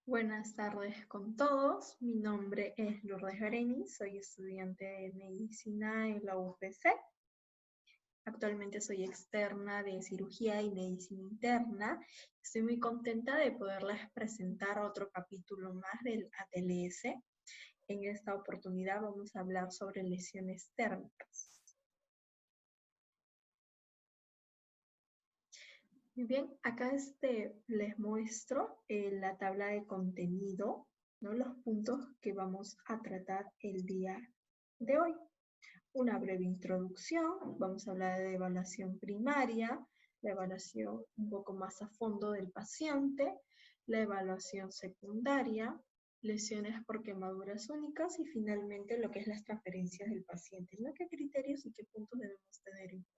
Buenas tardes con todos. Mi nombre es Lourdes Bereni, soy estudiante de medicina en la UPC. Actualmente soy externa de cirugía y medicina interna. Estoy muy contenta de poderles presentar otro capítulo más del ATLS. En esta oportunidad vamos a hablar sobre lesiones térmicas. Muy bien, acá les muestro la tabla de contenido, ¿no? Los puntos que vamos a tratar el día de hoy. Una breve introducción, vamos a hablar de evaluación primaria, la evaluación un poco más a fondo del paciente, la evaluación secundaria, lesiones por quemaduras únicas y finalmente lo que es las transferencias del paciente, ¿no? ¿Qué criterios y qué puntos debemos tener en cuenta?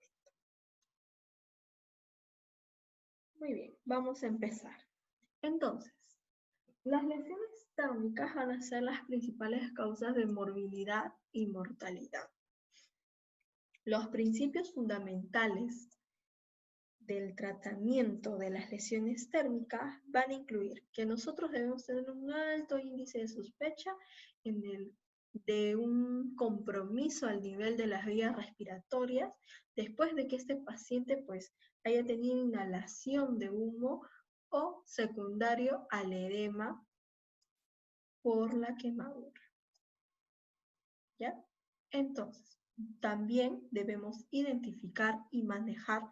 Muy bien, vamos a empezar. Entonces, las lesiones térmicas van a ser las principales causas de morbilidad y mortalidad. Los principios fundamentales del tratamiento de las lesiones térmicas van a incluir que nosotros debemos tener un alto índice de sospecha de un compromiso al nivel de las vías respiratorias después de que este paciente pues haya tenido inhalación de humo o secundario al edema por la quemadura. ¿Ya? Entonces, también debemos identificar y manejar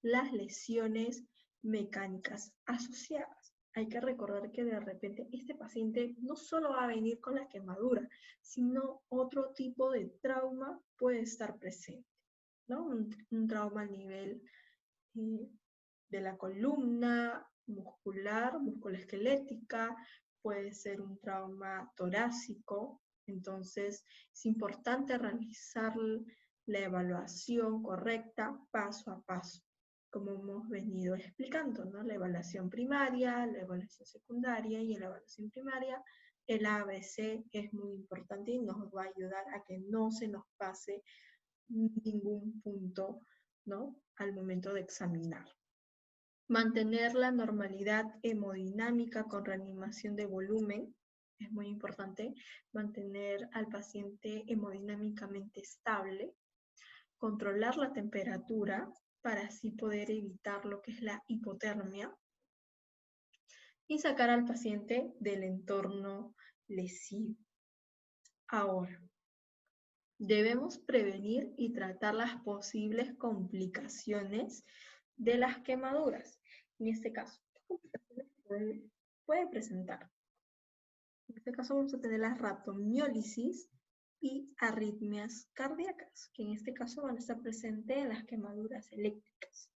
las lesiones mecánicas asociadas. Hay que recordar que de repente este paciente no solo va a venir con la quemadura, sino otro tipo de trauma puede estar presente, ¿no? Un trauma a nivel de la columna muscular, musculoesquelética, puede ser un trauma torácico. Entonces, es importante realizar la evaluación correcta paso a paso, como hemos venido explicando, ¿no? La evaluación primaria, la evaluación secundaria y en la evaluación primaria el ABC es muy importante y nos va a ayudar a que no se nos pase ningún punto, ¿no? Al momento de examinar. Mantener la normalidad hemodinámica con reanimación de volumen. Es muy importante mantener al paciente hemodinámicamente estable. Controlar la temperatura para así poder evitar lo que es la hipotermia. Y sacar al paciente del entorno lesivo. Ahora, debemos prevenir y tratar las posibles complicaciones de las quemaduras. En este caso, ¿qué complicaciones puede presentar? En este caso vamos a tener la rhabdomiólisis y arritmias cardíacas, que en este caso van a estar presentes en las quemaduras eléctricas.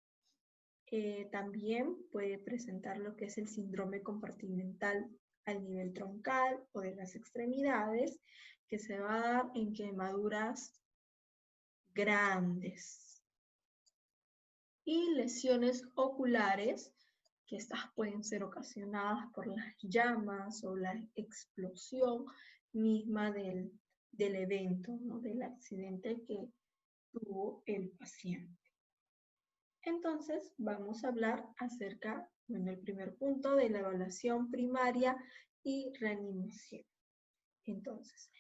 También puede presentar lo que es el síndrome compartimental al nivel troncal o de las extremidades, que se va a dar en quemaduras grandes. Y lesiones oculares, que estas pueden ser ocasionadas por las llamas o la explosión misma del evento, ¿no? Del accidente que tuvo el paciente. Entonces, vamos a hablar acerca, bueno, el primer punto de la evaluación primaria y reanimación. Entonces,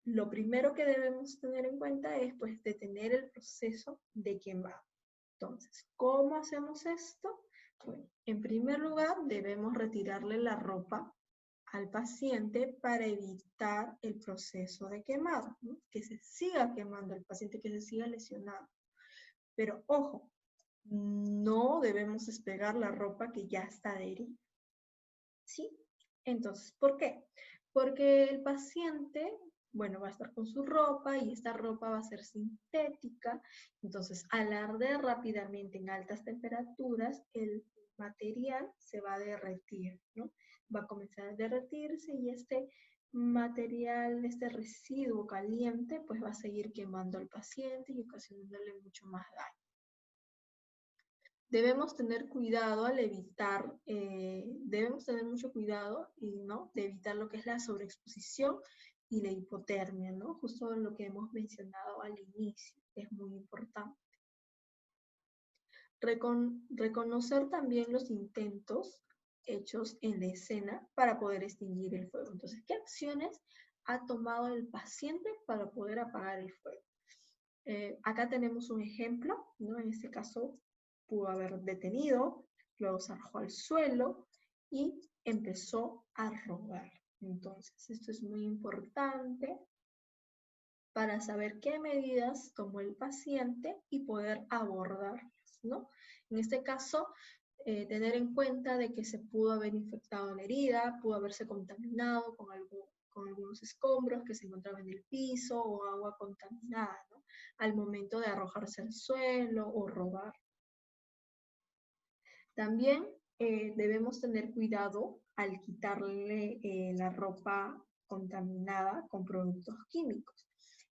lo primero que debemos tener en cuenta es, pues, detener el proceso de quemado. Entonces, ¿cómo hacemos esto? Bueno, en primer lugar, debemos retirarle la ropa al paciente para evitar el proceso de quemado, ¿no? Que se siga quemando el paciente, que se siga lesionado. Pero, ojo, no debemos despegar la ropa que ya está adherida. ¿Sí? Entonces, ¿por qué? Porque el paciente, bueno, va a estar con su ropa y esta ropa va a ser sintética. Entonces, al arder rápidamente en altas temperaturas, el material se va a derretir, ¿no? Va a comenzar a derretirse y este material, este residuo caliente, pues va a seguir quemando al paciente y ocasionándole mucho más daño. Debemos tener cuidado al evitar, debemos tener mucho cuidado ¿no? De evitar lo que es la sobreexposición y la hipotermia, ¿no? Justo lo que hemos mencionado al inicio, es muy importante. Reconocer también los intentos hechos en la escena para poder extinguir el fuego. Entonces, ¿qué acciones ha tomado el paciente para poder apagar el fuego? Acá tenemos un ejemplo, ¿no? En este caso pudo haber detenido, luego se arrojó al suelo y empezó a rodar. Entonces, esto es muy importante para saber qué medidas tomó el paciente y poder abordarlas, ¿no? En este caso, tener en cuenta de que se pudo haber infectado la herida, pudo haberse contaminado con algunos escombros que se encontraban en el piso o agua contaminada, ¿no? Al momento de arrojarse al suelo o rodar. También debemos tener cuidado al quitarle la ropa contaminada con productos químicos.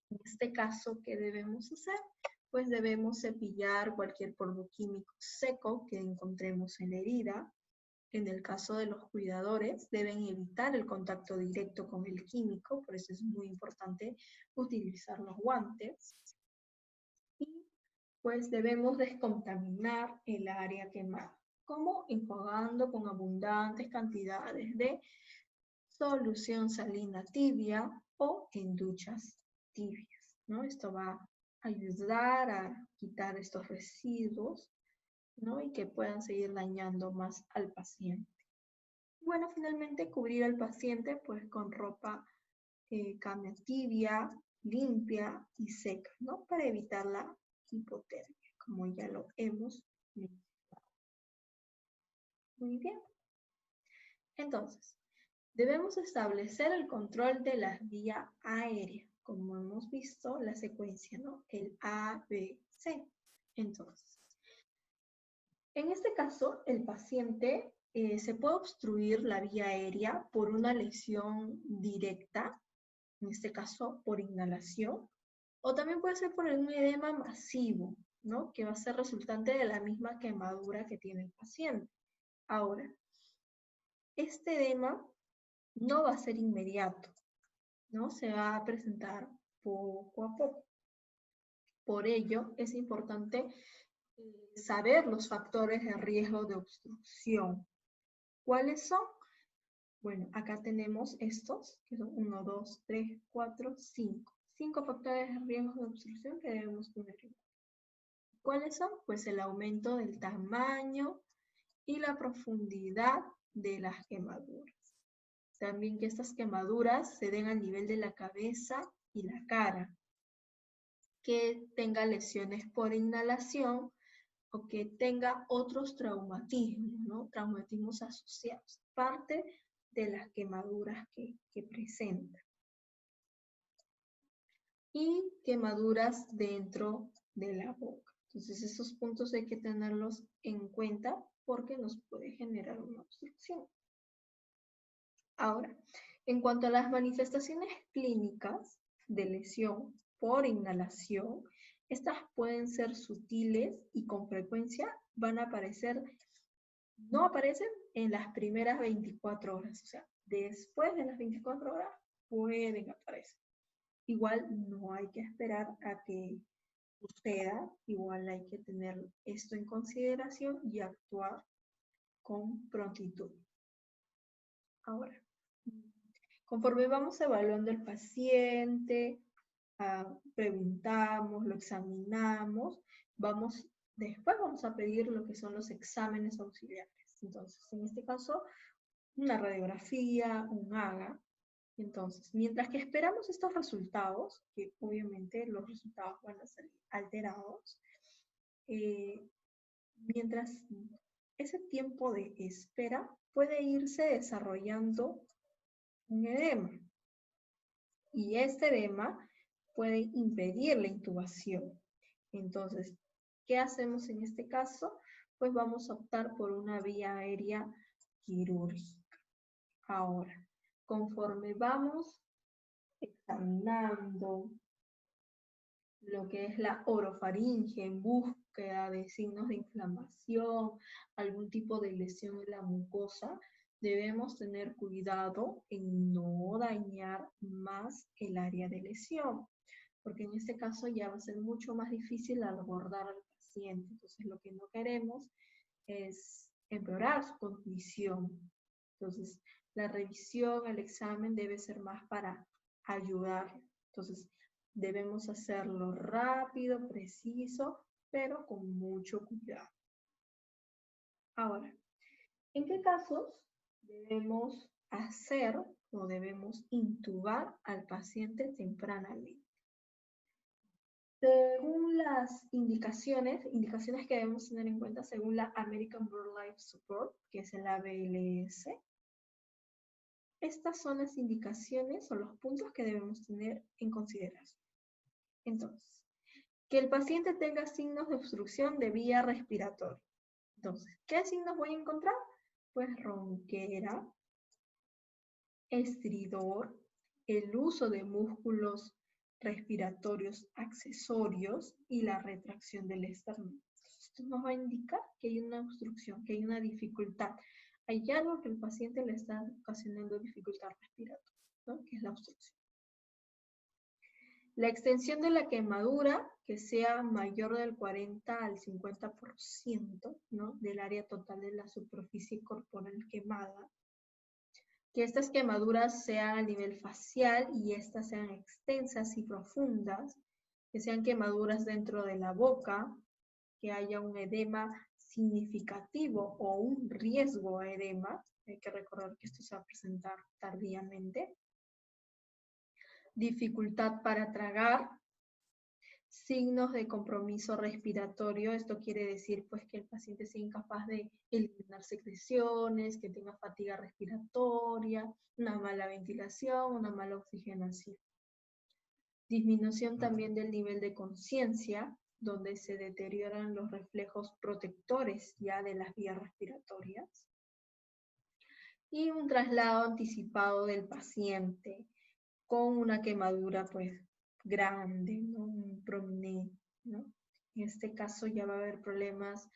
En este caso, ¿qué debemos hacer? Pues debemos cepillar cualquier polvo químico seco que encontremos en la herida. En el caso de los cuidadores, deben evitar el contacto directo con el químico, por eso es muy importante utilizar los guantes. Y pues debemos descontaminar el área quemada, como enjuagando con abundantes cantidades de solución salina tibia o en duchas tibias, ¿no? Esto va a ayudar a quitar estos residuos, ¿no? Y que puedan seguir dañando más al paciente. Bueno, finalmente cubrir al paciente pues con ropa cama tibia, limpia y seca, ¿no? Para evitar la hipotermia, como ya lo hemos mencionado. Muy bien. Entonces, debemos establecer el control de la vía aérea, como hemos visto la secuencia, ¿no? El A, B, C. Entonces, en este caso, el paciente se puede obstruir la vía aérea por una lesión directa, en este caso por inhalación, o también puede ser por un edema masivo, ¿no? Que va a ser resultante de la misma quemadura que tiene el paciente. Ahora, este edema no va a ser inmediato, ¿no? Se va a presentar poco a poco. Por ello, es importante saber los factores de riesgo de obstrucción. ¿Cuáles son? Bueno, acá tenemos estos, que son 1, 2, 3, 4, 5. 5 factores de riesgo de obstrucción que debemos tener. ¿Cuáles son? Pues el aumento del tamaño y la profundidad de las quemaduras. También que estas quemaduras se den al nivel de la cabeza y la cara. Que tenga lesiones por inhalación o que tenga otros traumatismos, ¿no? Traumatismos asociados. Parte de las quemaduras que presenta. Y quemaduras dentro de la boca. Entonces, esos puntos hay que tenerlos en cuenta porque nos puede generar una obstrucción. Ahora, en cuanto a las manifestaciones clínicas de lesión por inhalación, estas pueden ser sutiles y con frecuencia van a aparecer, no aparecen en las primeras 24 horas, o sea, después de las 24 horas pueden aparecer. Igual no hay que esperar a que suceda, igual hay que tener esto en consideración y actuar con prontitud. Ahora, conforme vamos evaluando el paciente, preguntamos, lo examinamos, después vamos a pedir lo que son los exámenes auxiliares. Entonces, en este caso, una radiografía, un AGA. Entonces, mientras que esperamos estos resultados, que obviamente los resultados van a ser alterados, mientras ese tiempo de espera puede irse desarrollando un edema. Y este edema puede impedir la intubación. Entonces, ¿qué hacemos en este caso? Pues vamos a optar por una vía aérea quirúrgica. Ahora, conforme vamos examinando lo que es la orofaringe en búsqueda de signos de inflamación, algún tipo de lesión en la mucosa, debemos tener cuidado en no dañar más el área de lesión, porque en este caso ya va a ser mucho más difícil abordar al paciente. Entonces, lo que no queremos es empeorar su condición. Entonces, la revisión, el examen debe ser más para ayudar. Entonces, debemos hacerlo rápido, preciso, pero con mucho cuidado. Ahora, ¿en qué casos debemos hacer o debemos intubar al paciente tempranamente? Según las indicaciones que debemos tener en cuenta, según la American Burn Life Support, que es el ABLS, estas son las indicaciones o los puntos que debemos tener en consideración. Entonces, que el paciente tenga signos de obstrucción de vía respiratoria. Entonces, ¿qué signos voy a encontrar? Pues ronquera, estridor, el uso de músculos respiratorios accesorios y la retracción del esternón. Esto nos va a indicar que hay una obstrucción, que hay una dificultad. Hay algo que el paciente le está ocasionando dificultad respiratoria, ¿no? Que es la obstrucción. La extensión de la quemadura, que sea mayor del 40 al 50%, ¿no? Del área total de la superficie corporal quemada. Que estas quemaduras sean a nivel facial y estas sean extensas y profundas, que sean quemaduras dentro de la boca, que haya un edema significativo o un riesgo a edema. Hay que recordar que esto se va a presentar tardíamente. Dificultad para tragar, signos de compromiso respiratorio. Esto quiere decir pues que el paciente sea incapaz de eliminar secreciones, que tenga fatiga respiratoria, una mala ventilación, una mala oxigenación. Disminución también del nivel de conciencia, donde se deterioran los reflejos protectores ya de las vías respiratorias. Y un traslado anticipado del paciente con una quemadura pues grande, ¿no? Prominente, ¿no? En este caso ya va a haber problemas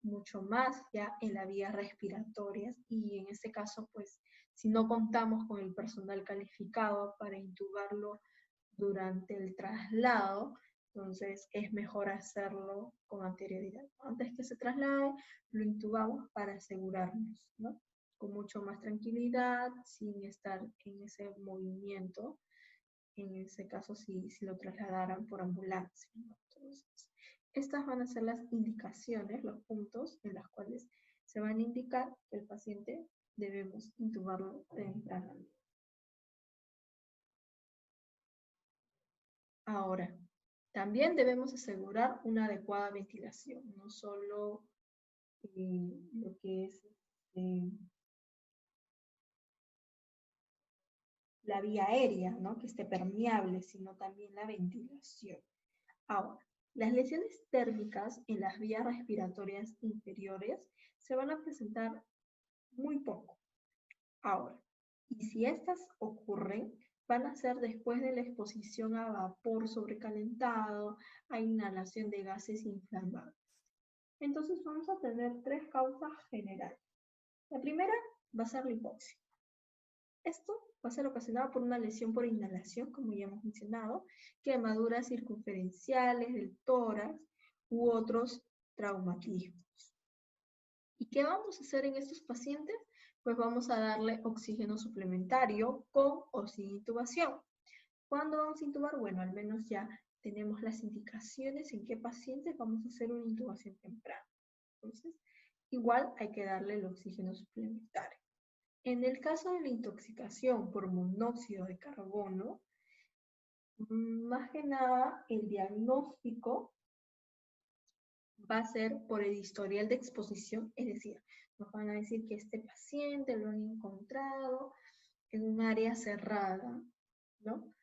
mucho más ya en las vías respiratorias y en este caso pues si no contamos con el personal calificado para intubarlo durante el traslado, entonces es mejor hacerlo con anterioridad. Antes que se traslade, lo intubamos para asegurarnos, ¿no? Con mucho más tranquilidad, sin estar en ese movimiento, en ese caso si lo trasladaran por ambulancia, ¿no? Entonces, estas van a ser las indicaciones, los puntos en los cuales se van a indicar que el paciente debemos intubarlo tempranamente. Ahora, también debemos asegurar una adecuada ventilación, no solo lo que es la vía aérea, ¿no? Que esté permeable, sino también la ventilación. Ahora, las lesiones térmicas en las vías respiratorias inferiores se van a presentar muy poco. Ahora, y si estas ocurren, van a ser después de la exposición a vapor sobrecalentado, a inhalación de gases inflamables. Entonces vamos a tener tres causas generales. La primera va a ser la hipoxia. Esto va a ser ocasionado por una lesión por inhalación, como ya hemos mencionado, quemaduras circunferenciales del tórax u otros traumatismos. ¿Y qué vamos a hacer en estos pacientes? Pues vamos a darle oxígeno suplementario con o sin intubación. ¿Cuándo vamos a intubar? Bueno, al menos ya tenemos las indicaciones en qué pacientes vamos a hacer una intubación temprana. Entonces, igual hay que darle el oxígeno suplementario. En el caso de la intoxicación por monóxido de carbono, más que nada el diagnóstico va a ser por el historial de exposición, es decir, nos van a decir que este paciente lo han encontrado en un área cerrada, ¿no?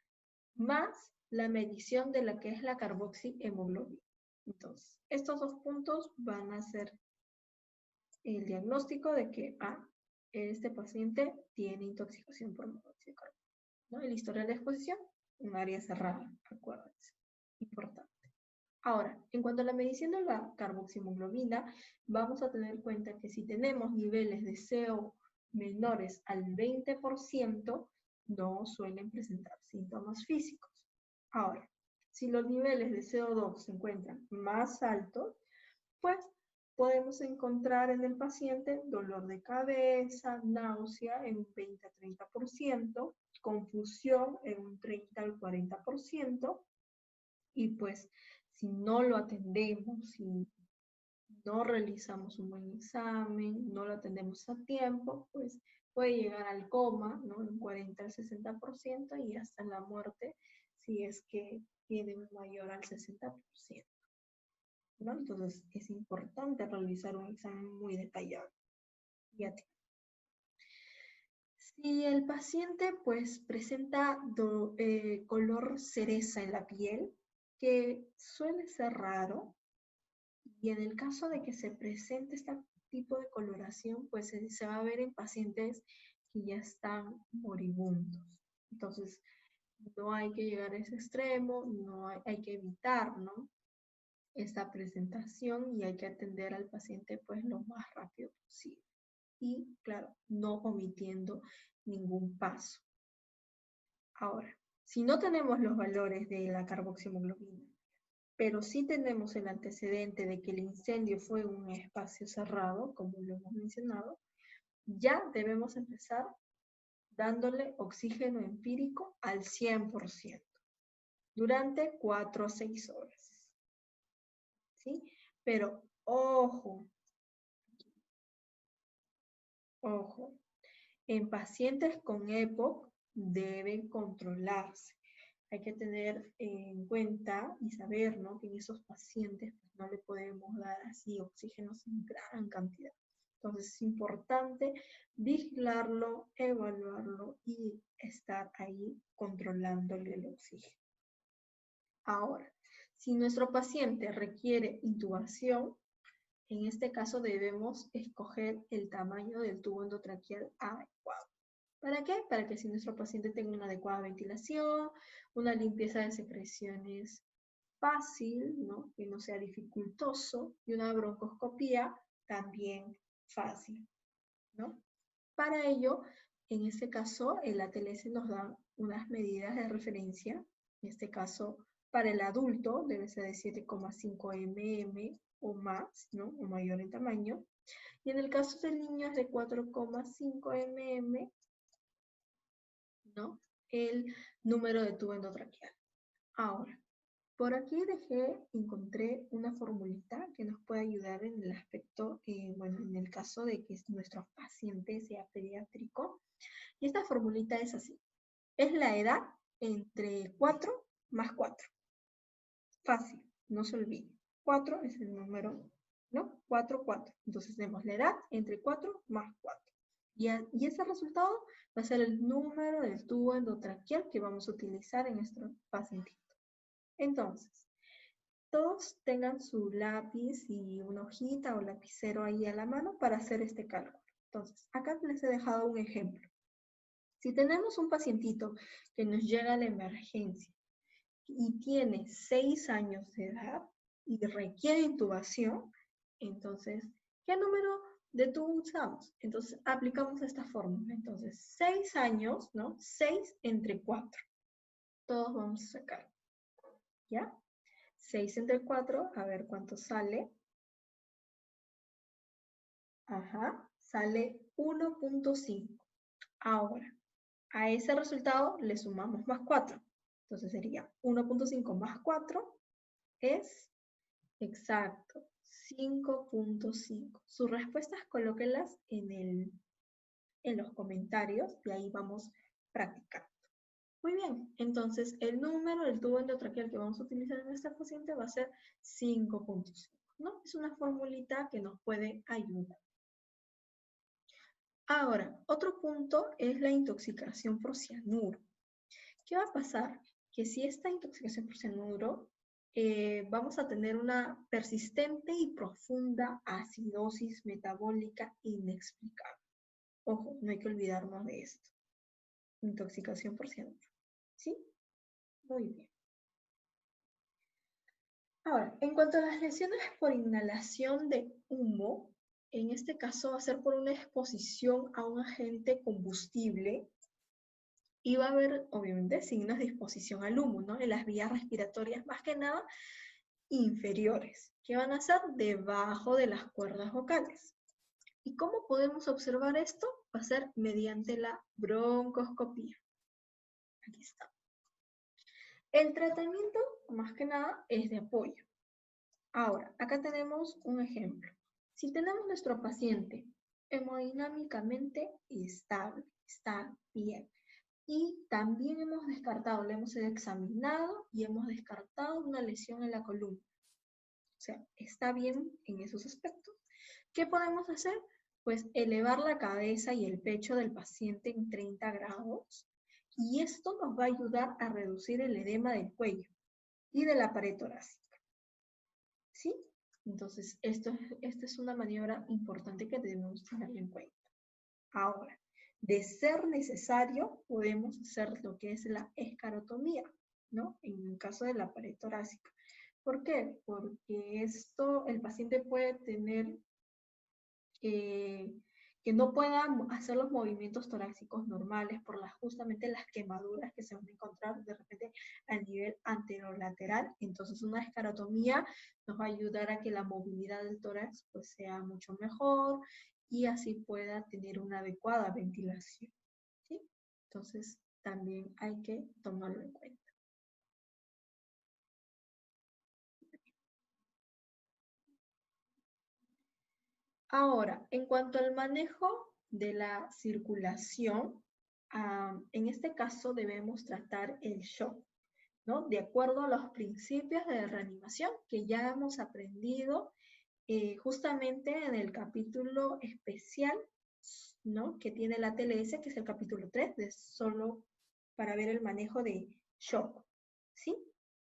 Más la medición de la que es la carboxihemoglobina. Entonces, estos dos puntos van a ser el diagnóstico de que este paciente tiene intoxicación por monóxido de carbono, ¿no? El historial de exposición, un área cerrada, acuérdense, importante. Ahora, en cuanto a la medición de la carboxihemoglobina, vamos a tener en cuenta que si tenemos niveles de CO menores al 20%, no suelen presentar síntomas físicos. Ahora, si los niveles de CO2 se encuentran más altos, pues podemos encontrar en el paciente dolor de cabeza, náusea en un 20 a 30%, confusión en un 30 al 40%, y pues si no lo atendemos, si no realizamos un buen examen, no lo atendemos a tiempo, pues puede llegar al coma, ¿no? En un 40 al 60% y hasta la muerte si es que tiene un mayor al 60%. ¿No? Entonces es importante realizar un examen muy detallado. Si el paciente pues presenta color cereza en la piel, que suele ser raro, y en el caso de que se presente este tipo de coloración, pues se va a ver en pacientes que ya están moribundos. Entonces, no hay que llegar a ese extremo, no hay que evitar, ¿no? Esta presentación y hay que atender al paciente pues lo más rápido posible. Y claro, no omitiendo ningún paso. Ahora, si no tenemos los valores de la carboxihemoglobina, pero sí tenemos el antecedente de que el incendio fue en un espacio cerrado, como lo hemos mencionado, ya debemos empezar dándole oxígeno empírico al 100% durante 4 a 6 horas. ¿Sí? Pero ojo, en pacientes con EPOC deben controlarse. Hay que tener en cuenta y saber, ¿no?, que en esos pacientes pues, no le podemos dar así oxígenos en gran cantidad. Entonces es importante vigilarlo, evaluarlo y estar ahí controlándole el oxígeno. Ahora, si nuestro paciente requiere intubación, en este caso debemos escoger el tamaño del tubo endotraqueal adecuado. ¿Para qué? Para que si nuestro paciente tenga una adecuada ventilación, una limpieza de secreciones fácil, ¿no? Que no sea dificultoso, y una broncoscopía también fácil, ¿no? Para ello, en este caso, el ATLS nos da unas medidas de referencia. En este caso, para el adulto debe ser de 7,5 mm o más, ¿no? O mayor en tamaño. Y en el caso del niño es de 4,5 mm, ¿no? El número de tubo endotraqueal. Ahora, por aquí encontré una formulita que nos puede ayudar en el aspecto, bueno, en el caso de que nuestro paciente sea pediátrico. Y esta formulita es así. Es la edad entre 4 más 4. Fácil, no se olvide. 4 es el número, ¿no? 4, 4. Entonces tenemos la edad entre 4 más 4. Y ese resultado va a ser el número del tubo endotraqueal que vamos a utilizar en nuestro pacientito. Entonces, todos tengan su lápiz y una hojita o lapicero ahí a la mano para hacer este cálculo. Entonces, acá les he dejado un ejemplo. Si tenemos un pacientito que nos llega a la emergencia y tiene 6 años de edad y requiere intubación, entonces, ¿qué número de tubo usamos? Entonces, aplicamos esta fórmula. Entonces, 6 años, ¿no? 6 entre 4. Todos vamos a sacar. ¿Ya? 6 entre 4, a ver cuánto sale. Ajá, sale 1.5. Ahora, a ese resultado le sumamos más 4. Entonces sería 1.5 más 4 es, exacto, 5.5. Sus respuestas colóquenlas en los comentarios y ahí vamos practicando. Muy bien, entonces el número del tubo endotraqueal que vamos a utilizar en este paciente va a ser 5.5, ¿no? Es una formulita que nos puede ayudar. Ahora, otro punto es la intoxicación por cianuro. ¿Qué va a pasar? Que si esta intoxicación por cianuro, vamos a tener una persistente y profunda acidosis metabólica inexplicable. Ojo, no hay que olvidarnos de esto. Intoxicación por cianuro. ¿Sí? Muy bien. Ahora, en cuanto a las lesiones por inhalación de humo, en este caso va a ser por una exposición a un agente combustible y va a haber, obviamente, signos de exposición al humo, ¿no? En las vías respiratorias, más que nada, inferiores, que van a ser debajo de las cuerdas vocales. ¿Y cómo podemos observar esto? Va a ser mediante la broncoscopía. Aquí está. El tratamiento, más que nada, es de apoyo. Ahora, acá tenemos un ejemplo. Si tenemos nuestro paciente hemodinámicamente estable, está bien, y también hemos descartado, le hemos examinado y hemos descartado una lesión en la columna. O sea, está bien en esos aspectos. ¿Qué podemos hacer? Pues elevar la cabeza y el pecho del paciente en 30 grados y esto nos va a ayudar a reducir el edema del cuello y de la pared torácica. ¿Sí? Entonces, esta es una maniobra importante que debemos tener en cuenta. Ahora, de ser necesario, podemos hacer lo que es la escarotomía, ¿no? En el caso de la pared torácica. ¿Por qué? Porque el paciente puede tener que no pueda hacer los movimientos torácicos normales por justamente las quemaduras que se van a encontrar de repente a nivel anterolateral. Entonces una escarotomía nos va a ayudar a que la movilidad del tórax pues, sea mucho mejor y así pueda tener una adecuada ventilación. ¿Sí? Entonces también hay que tomarlo en cuenta. Ahora, en cuanto al manejo de la circulación, en este caso debemos tratar el shock, ¿no? De acuerdo a los principios de reanimación que ya hemos aprendido justamente en el capítulo especial, ¿no? Que tiene la TLS, que es el capítulo 3, de solo para ver el manejo de shock, ¿sí?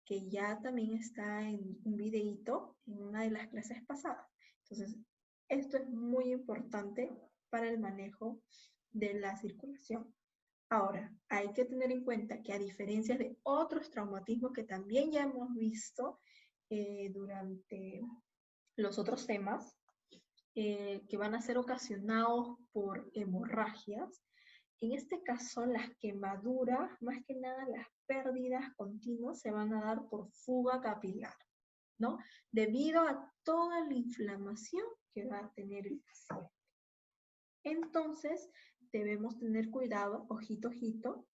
Que ya también está en un videíto en una de las clases pasadas. Entonces, esto es muy importante para el manejo de la circulación. Ahora, hay que tener en cuenta que a diferencia de otros traumatismos que también ya hemos visto durante los otros temas, que van a ser ocasionados por hemorragias, en este caso las quemaduras, más que nada las pérdidas continuas, se van a dar por fuga capilar, ¿no? Debido a toda la inflamación que va a tener el paciente. Entonces, debemos tener cuidado, ojito, ojito,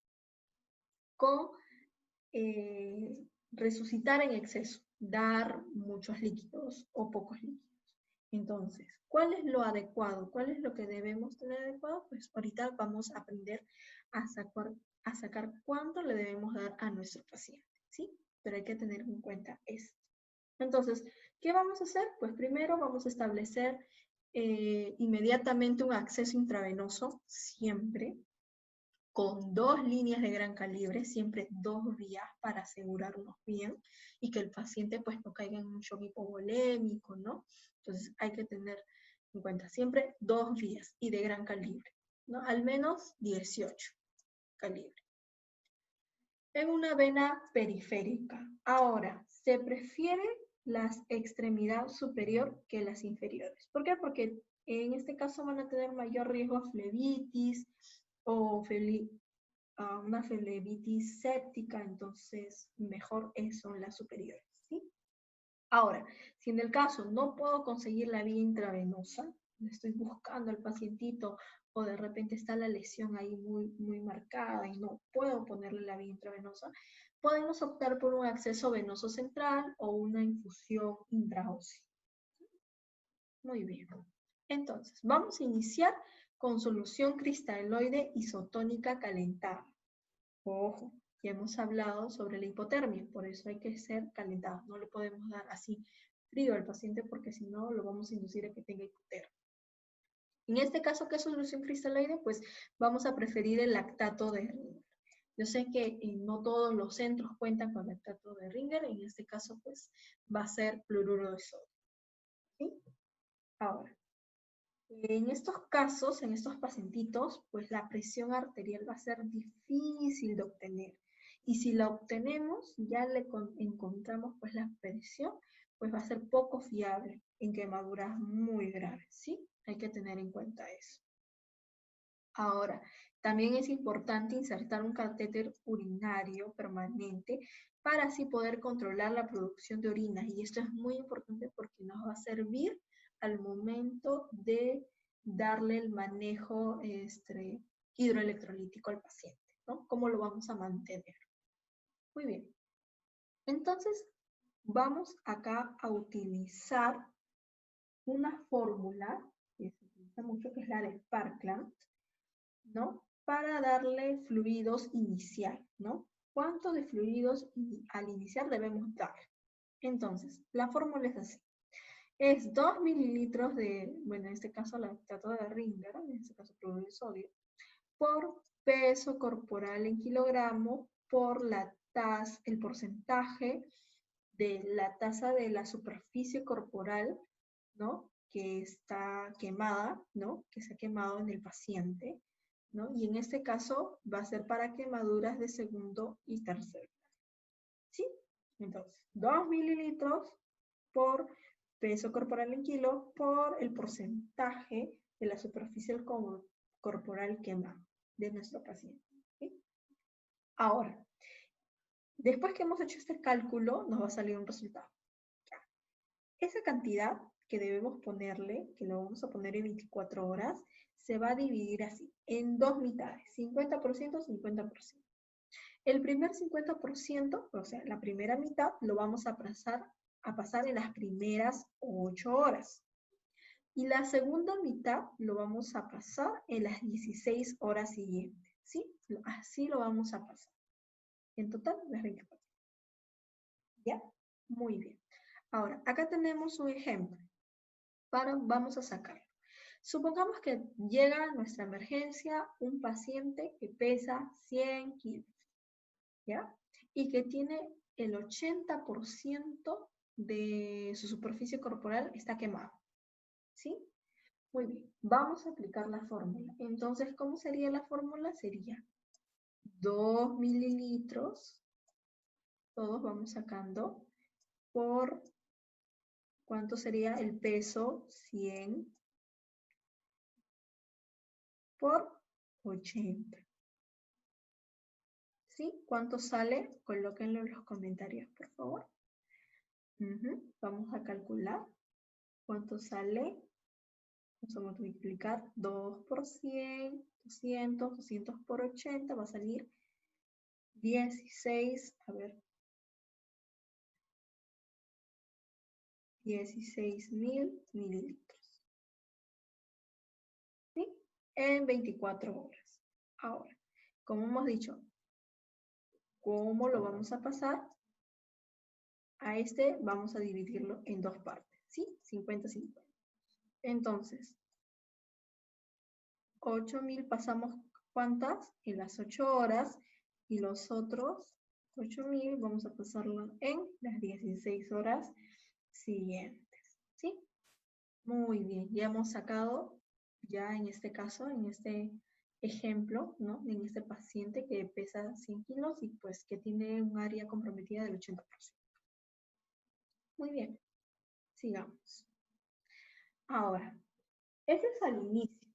con resucitar en exceso, dar muchos líquidos o pocos líquidos. Entonces, ¿cuál es lo adecuado? ¿Cuál es lo que debemos tener adecuado? Pues ahorita vamos a aprender a sacar cuánto le debemos dar a nuestro paciente, ¿sí? Pero hay que tener en cuenta esto. Entonces, ¿qué vamos a hacer? Pues primero vamos a establecer inmediatamente un acceso intravenoso, siempre, con 2 líneas de gran calibre, siempre 2 vías para asegurarnos bien y que el paciente pues no caiga en un shock hipovolémico, ¿no? Entonces hay que tener en cuenta siempre 2 vías y de gran calibre, ¿no? Al menos 18 calibre. En una vena periférica. Ahora, se prefiere la extremidad superior que las inferiores. ¿Por qué? Porque en este caso van a tener mayor riesgo a flebitis o una flebitis séptica, entonces mejor son las superiores, ¿sí? Ahora, si en el caso no puedo conseguir la vía intravenosa, estoy buscando al pacientito o de repente está la lesión ahí muy marcada y no puedo ponerle la vía intravenosa, podemos optar por un acceso venoso central o una infusión intraósea. Muy bien. Entonces, vamos a iniciar con solución cristaloide isotónica calentada. Ojo, ya hemos hablado sobre la hipotermia, por eso hay que ser calentado. No le podemos dar así frío al paciente porque si no lo vamos a inducir a que tenga hipotermia. En este caso, ¿qué es solución cristaloide? Pues vamos a preferir el lactato de Ringer. Yo sé que no todos los centros cuentan con lactato de Ringer, en este caso pues va a ser fluoruro de sodio. ¿Sí? Ahora, en estos casos, en estos pacientitos, pues la presión arterial va a ser difícil de obtener. Y si la obtenemos, ya le encontramos pues la presión, pues va a ser poco fiable en quemaduras muy graves, ¿sí? Hay que tener en cuenta eso. Ahora, También es importante insertar un catéter urinario permanente para así poder controlar la producción de orina. Y esto es muy importante porque nos va a servir al momento de darle el manejo hidroelectrolítico al paciente, ¿no? ¿Cómo lo vamos a mantener? Muy bien. Entonces, vamos acá a utilizar una fórmula que se utiliza mucho, que es la de Parkland, ¿no? Para darle fluidos inicial, ¿no? ¿Cuánto de fluidos al iniciar debemos dar? Entonces, la fórmula es así. Es 2 mililitros de, bueno, en este caso lactato de Ringer, en este caso cloruro de sodio, por peso corporal en kilogramo, por el porcentaje de la tasa de la superficie corporal, ¿no? Que está quemada, ¿no? Que se ha quemado en el paciente, ¿no? Y en este caso va a ser para quemaduras de segundo y tercer grado. ¿Sí? Entonces, 2 mililitros por peso corporal en kilo por el porcentaje de la superficie corporal quemada de nuestro paciente. ¿Sí? Ahora, después que hemos hecho este cálculo, nos va a salir un resultado. Ya. Esa cantidad que debemos ponerle, que lo vamos a poner en 24 horas, se va a dividir así, en dos mitades, 50%, 50%. El primer 50%, o sea, la primera mitad, lo vamos a pasar en las primeras 8 horas. Y la segunda mitad lo vamos a pasar en las 16 horas siguientes, ¿sí? Así lo vamos a pasar. En total, las 24. ¿Ya? Muy bien. Ahora, acá tenemos un ejemplo. Vamos a sacarlo. Supongamos que llega a nuestra emergencia un paciente que pesa 100 kilos, ¿ya? Y que tiene el 80% de su superficie corporal está quemado, ¿sí? Muy bien, vamos a aplicar la fórmula. Entonces, ¿cómo sería la fórmula? Sería 2 mililitros, todos vamos sacando, por ¿cuánto sería el peso? 100 por 80. ¿Sí? ¿Cuánto sale? Colóquenlo en los comentarios, por favor. Vamos a calcular cuánto sale. Vamos a multiplicar 2 por 100, 200, 200 por 80, va a salir 16, a ver, 16.000 mililitros. ¿Sí? En 24 horas. Ahora, como hemos dicho, ¿cómo lo vamos a pasar? A este vamos a dividirlo en dos partes, ¿sí? 50-50. Entonces, 8.000 pasamos, ¿cuántas? En las 8 horas, y los otros 8.000 vamos a pasarlo en las 16 horas siguientes, ¿sí? Muy bien, ya hemos sacado, ya en este caso, en este ejemplo, ¿no? En este paciente que pesa 100 kilos y pues que tiene un área comprometida del 80%. Muy bien, sigamos. Ahora, ese es al inicio,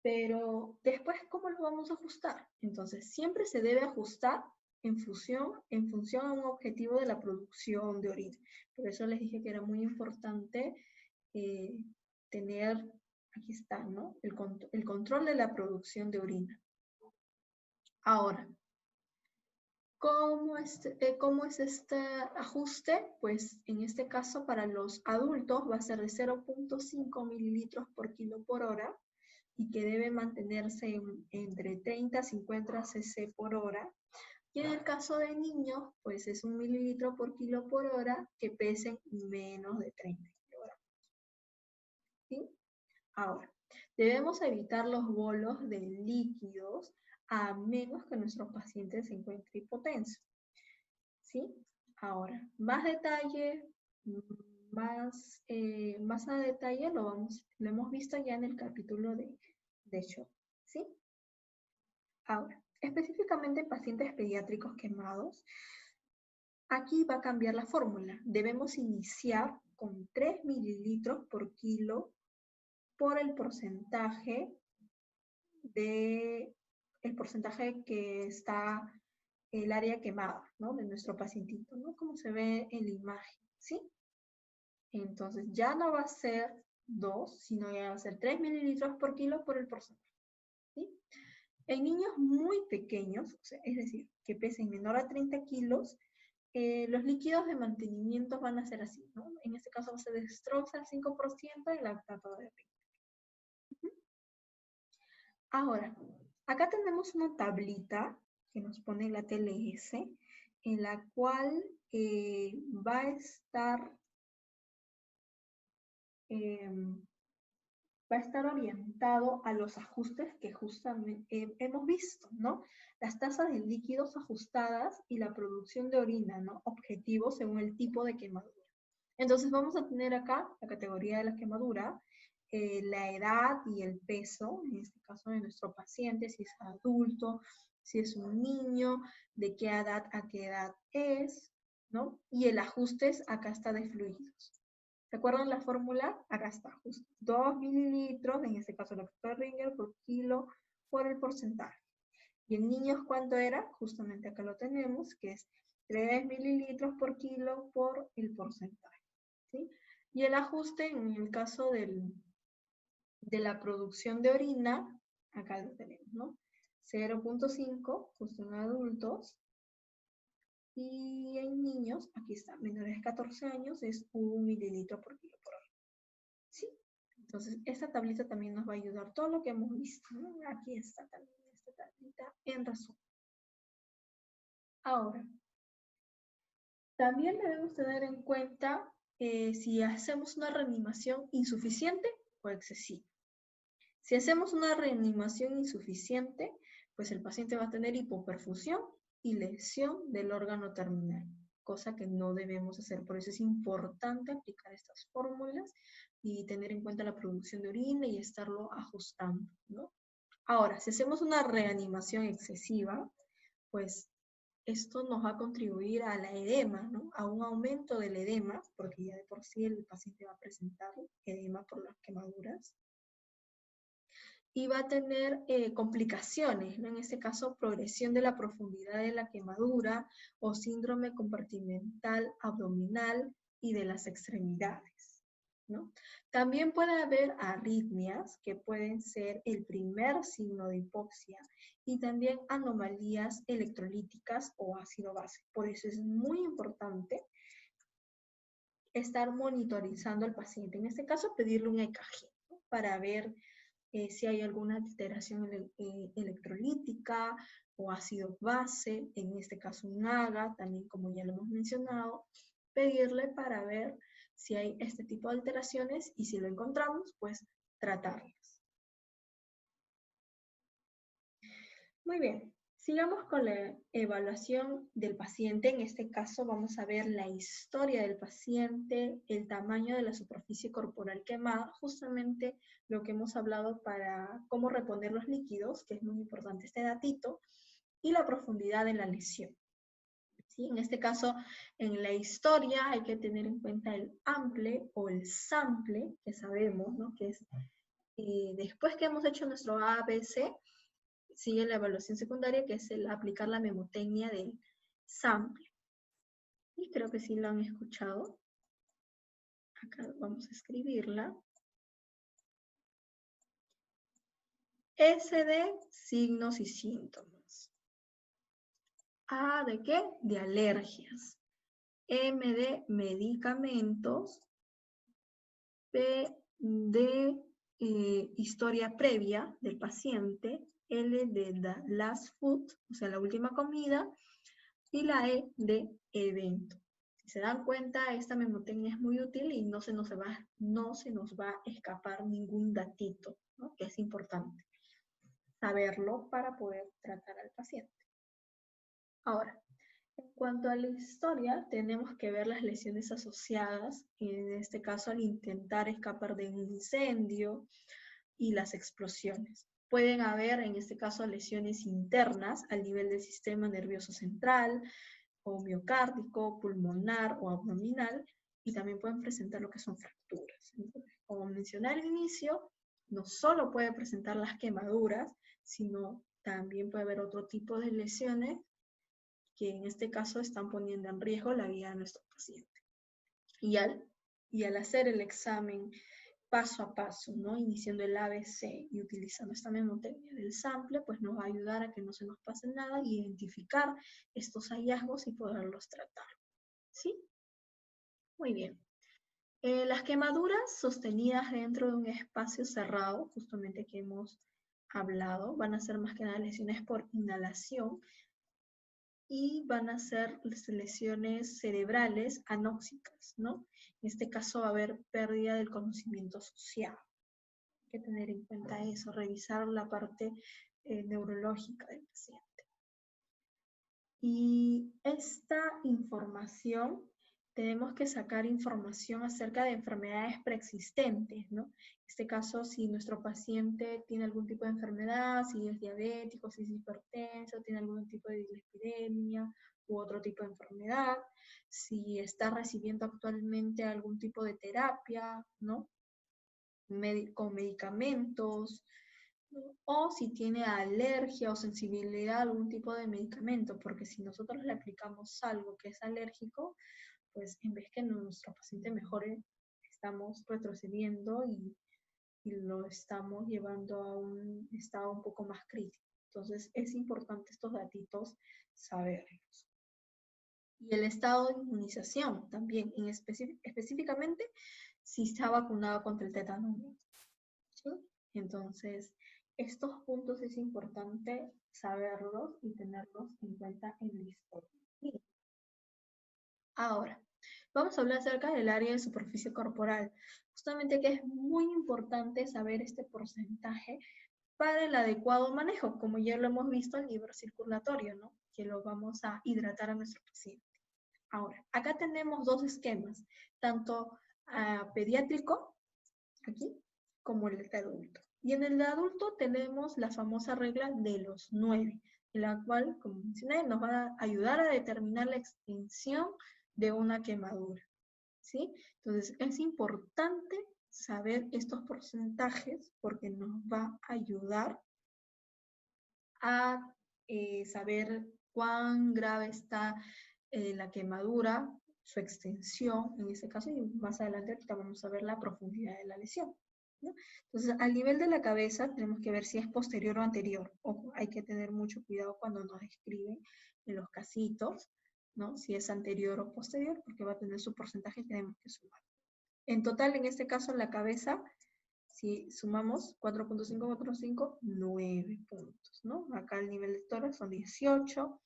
pero después, ¿cómo lo vamos a ajustar? Entonces, siempre se debe ajustar en función a un objetivo de la producción de orina. Por eso les dije que era muy importante tener, aquí está, ¿no? El control de la producción de orina. Ahora, ¿cómo es este ajuste? Pues en este caso para los adultos va a ser de 0.5 mililitros por kilo por hora y que debe mantenerse entre 30 a 50 cc por hora. Y en el caso de niños, pues es 1 mililitro por kilo por hora que pesen menos de 30 kilogramos. ¿Sí? Ahora, debemos evitar los bolos de líquidos a menos que nuestro paciente se encuentre hipotenso. ¿Sí? Ahora, más detalle, más a detalle lo hemos visto ya en el capítulo de shock. ¿Sí? Ahora, específicamente en pacientes pediátricos quemados, aquí va a cambiar la fórmula. Debemos iniciar con 3 mililitros por kilo por el porcentaje de el porcentaje que está el área quemada, ¿no? De nuestro pacientito, ¿no? Como se ve en la imagen, ¿sí? Entonces ya no va a ser 2, sino ya va a ser 3 mililitros por kilo por el porcentaje, ¿sí? En niños muy pequeños, o sea, es decir, que pesen menor a 30 kilos, los líquidos de mantenimiento van a ser así, ¿no? En este caso va a ser dextrosa al 5% y lactato de leche. Ahora, acá tenemos una tablita que nos pone la TLS, en la cual va a estar orientado a los ajustes que justamente hemos visto, ¿no? Las tasas de líquidos ajustadas y la producción de orina, ¿no? Objetivos según el tipo de quemadura. Entonces vamos a tener acá la categoría de la quemadura, la edad y el peso, en este caso de nuestro paciente, si es adulto, si es un niño, de qué edad a qué edad es, ¿no? Y el ajuste acá está de fluidos. ¿Se acuerdan la fórmula? Acá está, justo 2 mililitros, en este caso el doctor Ringer, por kilo por el porcentaje. Y en niños, ¿cuánto era? Justamente acá lo tenemos, que es 3 mililitros por kilo por el porcentaje, ¿sí? Y el ajuste en el caso de la producción de orina, acá lo tenemos, ¿no? 0.5, justo en adultos, y en niños, aquí está, menores de 14 años, es 1 mililitro por kilo por hora. ¿Sí? Entonces, esta tablita también nos va a ayudar todo lo que hemos visto, ¿no? Aquí está también esta tablita en resumen. Ahora, también debemos tener en cuenta si hacemos una reanimación insuficiente o excesiva. Si hacemos una reanimación insuficiente, pues el paciente va a tener hipoperfusión y lesión del órgano terminal, cosa que no debemos hacer. Por eso es importante aplicar estas fórmulas y tener en cuenta la producción de orina y estarlo ajustando, ¿no? Ahora, si hacemos una reanimación excesiva, pues esto nos va a contribuir a la edema, ¿no? A un aumento del edema, porque ya de por sí el paciente va a presentar edema por las quemaduras. Y va a tener complicaciones, ¿no? En este caso, progresión de la profundidad de la quemadura o síndrome compartimental abdominal y de las extremidades, ¿no? También puede haber arritmias que pueden ser el primer signo de hipoxia y también anomalías electrolíticas o ácido base. Por eso es muy importante estar monitorizando al paciente. En este caso, pedirle un EKG, ¿no? Para ver si hay alguna alteración electrolítica o ácido base, en este caso un AGA, también como ya lo hemos mencionado, pedirle para ver si hay este tipo de alteraciones y si lo encontramos, pues tratarlas. Muy bien, sigamos con la evaluación del paciente. En este caso vamos a ver la historia del paciente, el tamaño de la superficie corporal quemada, justamente lo que hemos hablado para cómo reponer los líquidos, que es muy importante este datito, y la profundidad de la lesión. ¿Sí? En este caso, en la historia hay que tener en cuenta el AMPLE o el SAMPLE, que sabemos, ¿no? Que es después que hemos hecho nuestro ABC, sigue la evaluación secundaria, que es el aplicar la memotecnia del sample. Y creo que sí lo han escuchado. Acá vamos a escribirla. S de signos y síntomas. A de qué? De alergias. M de medicamentos. P de historia previa del paciente. L de the last food, o sea, la última comida. Y la E de evento. Si se dan cuenta, esta memotecnia es muy útil y no se nos va a escapar ningún datito, ¿no? Que es importante saberlo para poder tratar al paciente. Ahora, en cuanto a la historia, tenemos que ver las lesiones asociadas, en este caso al intentar escapar de un incendio y las explosiones. Pueden haber, en este caso, lesiones internas al nivel del sistema nervioso central, o miocárdico, pulmonar o abdominal, y también pueden presentar lo que son fracturas. Entonces, como mencioné al inicio, no solo puede presentar las quemaduras, sino También puede haber otro tipo de lesiones que en este caso están poniendo en riesgo la vida de nuestro paciente. Y al hacer el examen paso a paso, ¿no? Iniciando el ABC y utilizando esta mnemotecnia del sample, pues nos va a ayudar a que no se nos pase nada y identificar estos hallazgos y poderlos tratar. ¿Sí? Muy bien. Las quemaduras sostenidas dentro de un espacio cerrado, justamente que hemos hablado, van a ser más que nada lesiones por inhalación y van a ser lesiones cerebrales anóxicas, ¿no? En este caso va a haber pérdida del conocimiento social. Hay que tener en cuenta eso, revisar la parte neurológica del paciente. Y esta información, tenemos que sacar información acerca de enfermedades preexistentes, ¿no? En este caso, si nuestro paciente tiene algún tipo de enfermedad, si es diabético, si es hipertenso, tiene algún tipo de dislipidemia u otro tipo de enfermedad, si está recibiendo actualmente algún tipo de terapia, ¿no? Con medicamentos, o si tiene alergia o sensibilidad a algún tipo de medicamento, porque si nosotros le aplicamos algo que es alérgico, pues en vez que nuestro paciente mejore, estamos retrocediendo y lo estamos llevando a un estado un poco más crítico. Entonces es importante estos datitos saberlos. Y el estado de inmunización también, específicamente si está vacunado contra el tétano. ¿Sí? Entonces, estos puntos es importante saberlos y tenerlos en cuenta en la historia. Ahora, vamos a hablar acerca del área de superficie corporal. Justamente que es muy importante saber este porcentaje para el adecuado manejo, como ya lo hemos visto en el libro circulatorio, ¿no? Que lo vamos a hidratar a nuestro paciente. Ahora, acá tenemos dos esquemas, tanto pediátrico, aquí, como el de adulto. Y en el de adulto tenemos la famosa regla de los 9, en la cual, como mencioné, nos va a ayudar a determinar la extensión de una quemadura. ¿Sí? Entonces, es importante saber estos porcentajes porque nos va a ayudar a saber cuán grave está la quemadura, su extensión en este caso, y más adelante ahorita vamos a ver la profundidad de la lesión, ¿no? Entonces, al nivel de la cabeza tenemos que ver si es posterior o anterior. Ojo, hay que tener mucho cuidado cuando nos escriben en los casitos, ¿no? Si es anterior o posterior, porque va a tener su porcentaje que tenemos que sumar. En total, en este caso, en la cabeza, si sumamos 4.5, 9 puntos, ¿no? Acá el nivel de tórax son 18,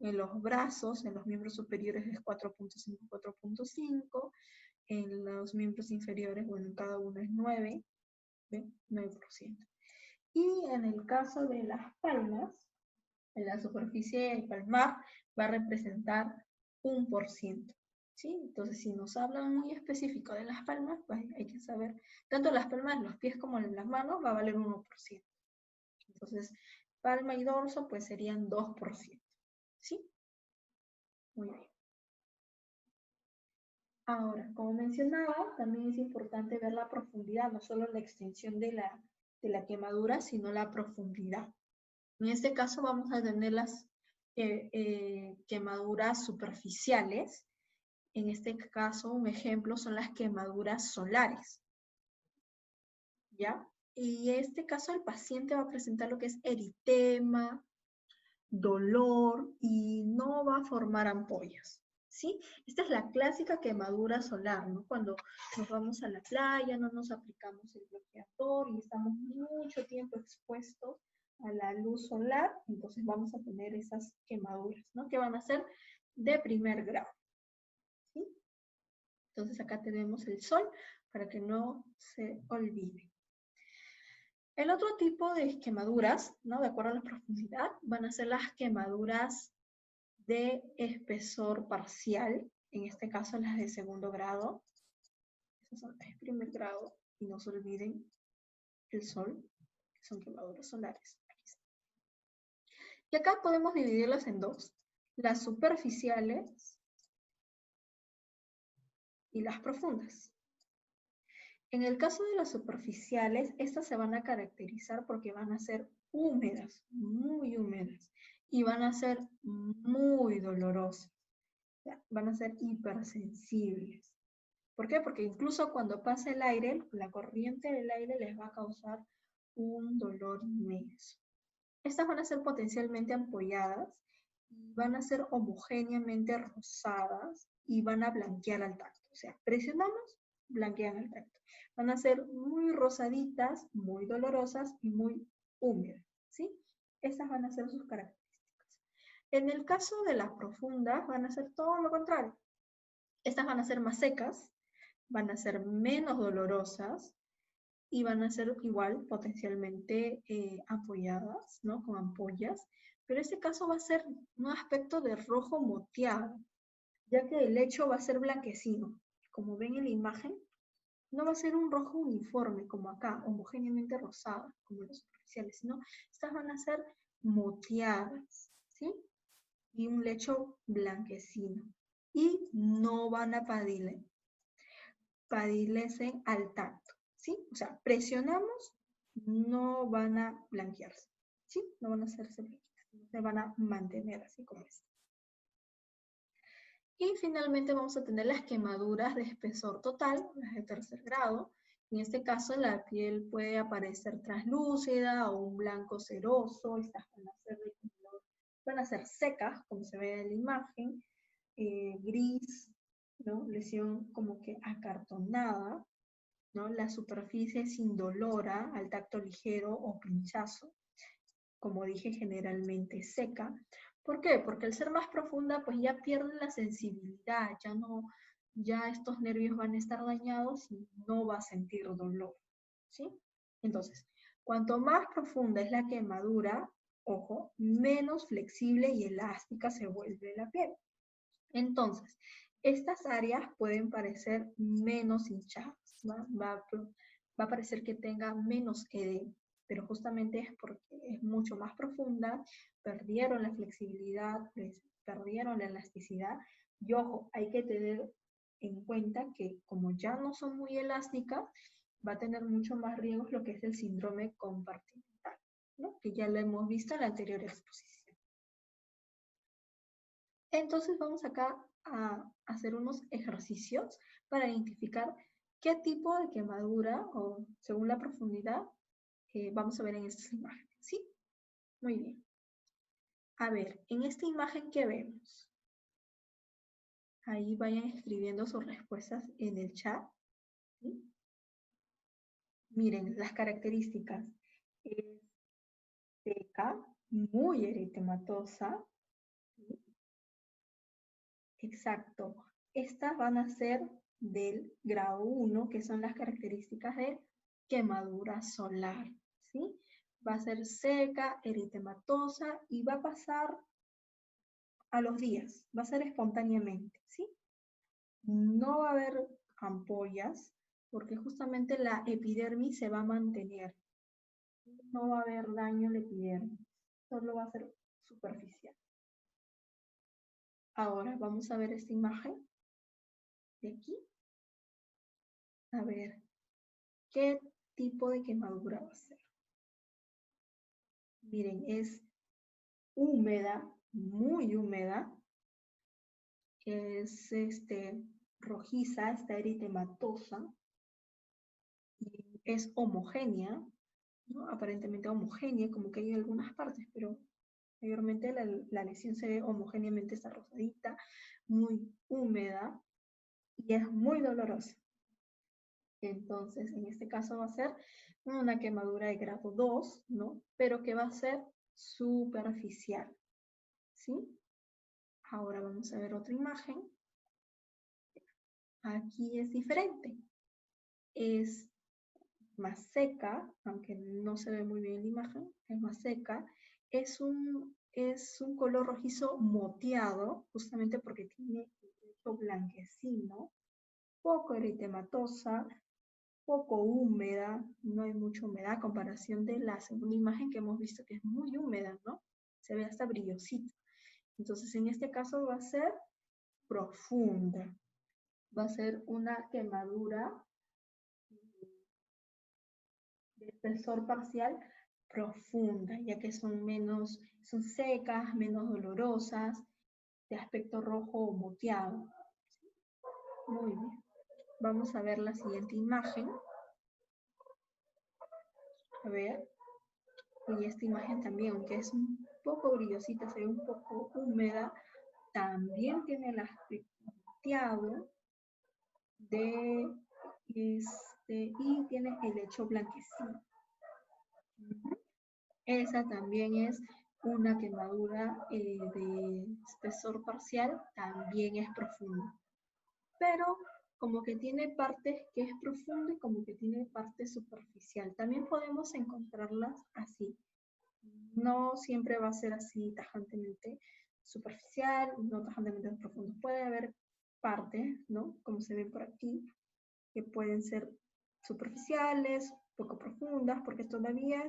en los brazos, en los miembros superiores es 4.5, 4.5, en los miembros inferiores, bueno, en cada uno es 9, ¿ven? 9%. Y en el caso de las palmas, en la superficie palmar va a representar 1%. ¿Sí? Entonces, si nos hablan muy específico de las palmas, pues hay que saber, tanto las palmas, los pies como las manos, va a valer 1%. Entonces, palma y dorso, pues serían 2%. ¿Sí? Muy bien. Ahora, como mencionaba, también es importante ver la profundidad, no solo la extensión de la quemadura, sino la profundidad. En este caso vamos a tener las quemaduras superficiales. En este caso, un ejemplo son las quemaduras solares. ¿Ya? Y en este caso el paciente va a presentar lo que es eritema, dolor y no va a formar ampollas. ¿Sí? Esta es la clásica quemadura solar, ¿no? Cuando nos vamos a la playa, no nos aplicamos el bloqueador y estamos mucho tiempo expuestos a la luz solar, entonces vamos a tener esas quemaduras, ¿no? Que van a ser de primer grado. ¿Sí? Entonces acá tenemos el sol para que no se olvide. El otro tipo de quemaduras, ¿no? De acuerdo a la profundidad, van a ser las quemaduras de espesor parcial, en este caso las de segundo grado. Esas son de primer grado, y no se olviden el sol, que son quemaduras solares. Y acá podemos dividirlas en dos, las superficiales y las profundas. En el caso de las superficiales, estas se van a caracterizar porque van a ser húmedas, muy húmedas, y van a ser muy dolorosas, van a ser hipersensibles. ¿Por qué? Porque incluso cuando pasa el aire, la corriente del aire les va a causar un dolor inmenso. Estas van a ser potencialmente ampolladas, van a ser homogéneamente rosadas y van a blanquear al tacto. O sea, presionamos, blanquean al tacto. Van a ser muy rosaditas, muy dolorosas y muy húmedas, ¿sí? Estas van a ser sus características. En el caso de las profundas, van a ser todo lo contrario. Estas van a ser más secas, van a ser menos dolorosas y van a ser igual potencialmente apoyadas, ¿no? Con ampollas, pero este caso va a ser un aspecto de rojo moteado, ya que el lecho va a ser blanquecino. Como ven en la imagen, no va a ser un rojo uniforme como acá, homogéneamente rosado, como los superficiales, sino estas van a ser moteadas, ¿sí? Y un lecho blanquecino. Y no van a padilecen al tacto, ¿sí? O sea, presionamos, no van a blanquearse, ¿sí? No van a hacerse blanquitas, se van a mantener así como es. Y finalmente vamos a tener las quemaduras de espesor total, las de tercer grado. En este caso la piel puede aparecer translúcida o un blanco ceroso, estas van a ser secas, como se ve en la imagen, gris, ¿no? Lesión como que acartonada, ¿no? La superficie es indolora al tacto ligero o pinchazo, como dije, generalmente seca. ¿Por qué? Porque al ser más profunda, pues ya pierde la sensibilidad, ya estos nervios van a estar dañados y no va a sentir dolor, ¿sí? Entonces, cuanto más profunda es la quemadura, ojo, menos flexible y elástica se vuelve la piel. Entonces, estas áreas pueden parecer menos hinchadas, va a parecer que tenga menos edema, pero justamente es porque es mucho más profunda, perdieron la flexibilidad, perdieron la elasticidad, y ojo, hay que tener en cuenta que como ya no son muy elásticas, va a tener mucho más riesgos lo que es el síndrome compartimental, ¿no? Que ya lo hemos visto en la anterior exposición. Entonces vamos acá a hacer unos ejercicios para identificar qué tipo de quemadura o según la profundidad vamos a ver en estas imágenes, ¿sí? Muy bien. A ver, en esta imagen que vemos, ahí vayan escribiendo sus respuestas en el chat, ¿sí? Miren, las características. Es seca, muy eritematosa, ¿sí? Exacto. Estas van a ser del grado 1, que son las características de quemadura solar, ¿sí? Va a ser seca, eritematosa y va a pasar a los días, va a ser espontáneamente, ¿sí? No va a haber ampollas porque justamente la epidermis se va a mantener. No va a haber daño en la epidermis, solo va a ser superficial. Ahora vamos a ver esta imagen de aquí. A ver, ¿qué tipo de quemadura va a ser? Miren, es húmeda, muy húmeda, es rojiza, está eritematosa, y es homogénea, ¿no? Aparentemente homogénea, como que hay en algunas partes, pero mayormente la lesión se ve homogéneamente, está rosadita, muy húmeda y es muy dolorosa. Entonces, en este caso va a ser una quemadura de grado 2, ¿no? Pero que va a ser superficial, ¿sí? Ahora vamos a ver otra imagen. Aquí es diferente. Es más seca, aunque no se ve muy bien en la imagen, es más seca. Es un color rojizo moteado, justamente porque tiene un blanquecino, poco eritematosa, poco húmeda, no hay mucha humedad a comparación de la segunda imagen que hemos visto que es muy húmeda, ¿no? Se ve hasta brillosito. Entonces, en este caso va a ser profunda. Va a ser una quemadura de espesor parcial profundas, ya que son secas, menos dolorosas, de aspecto rojo o moteado. Muy bien. Vamos a ver la siguiente imagen. A ver. Y esta imagen también, aunque es un poco brillosita, se ve un poco húmeda, también tiene el aspecto moteado y tiene el lecho blanquecino. Esa también es una quemadura de espesor parcial, también es profunda. Pero como que tiene partes que es profunda y como que tiene parte superficial. También podemos encontrarlas así. No siempre va a ser así tajantemente superficial, no tajantemente profundo. Puede haber partes, ¿no? Como se ven por aquí, que pueden ser superficiales, poco profundas, porque todavía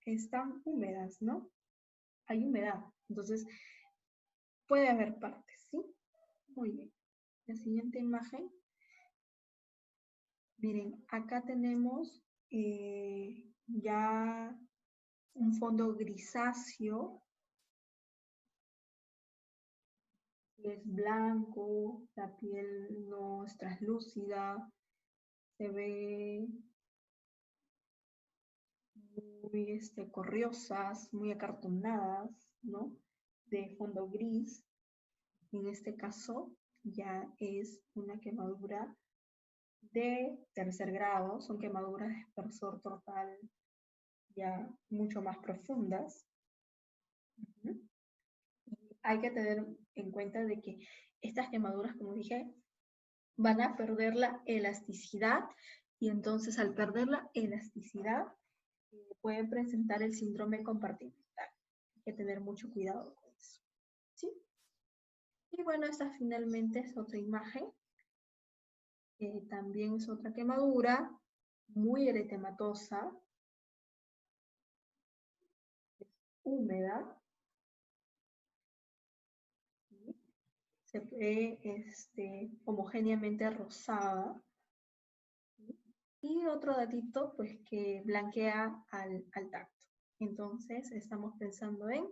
están húmedas, ¿no? Hay humedad. Entonces, puede haber partes, ¿sí? Muy bien. La siguiente imagen. Miren, acá tenemos ya un fondo grisáceo. Es blanco, la piel no es translúcida, se ve muy corriosas, muy acartonadas, ¿no? De fondo gris. En este caso ya es una quemadura de tercer grado, son quemaduras de espesor total ya mucho más profundas. Hay que tener en cuenta de que estas quemaduras, como dije, van a perder la elasticidad y entonces al perder la elasticidad pueden presentar el síndrome compartimental. Hay que tener mucho cuidado con eso. ¿Sí? Y bueno, esta finalmente es otra imagen. También es otra quemadura muy eritematosa, húmeda. ¿Sí? Se ve homogéneamente rosada. ¿Sí? Y otro datito, pues que blanquea al tacto. Entonces, estamos pensando en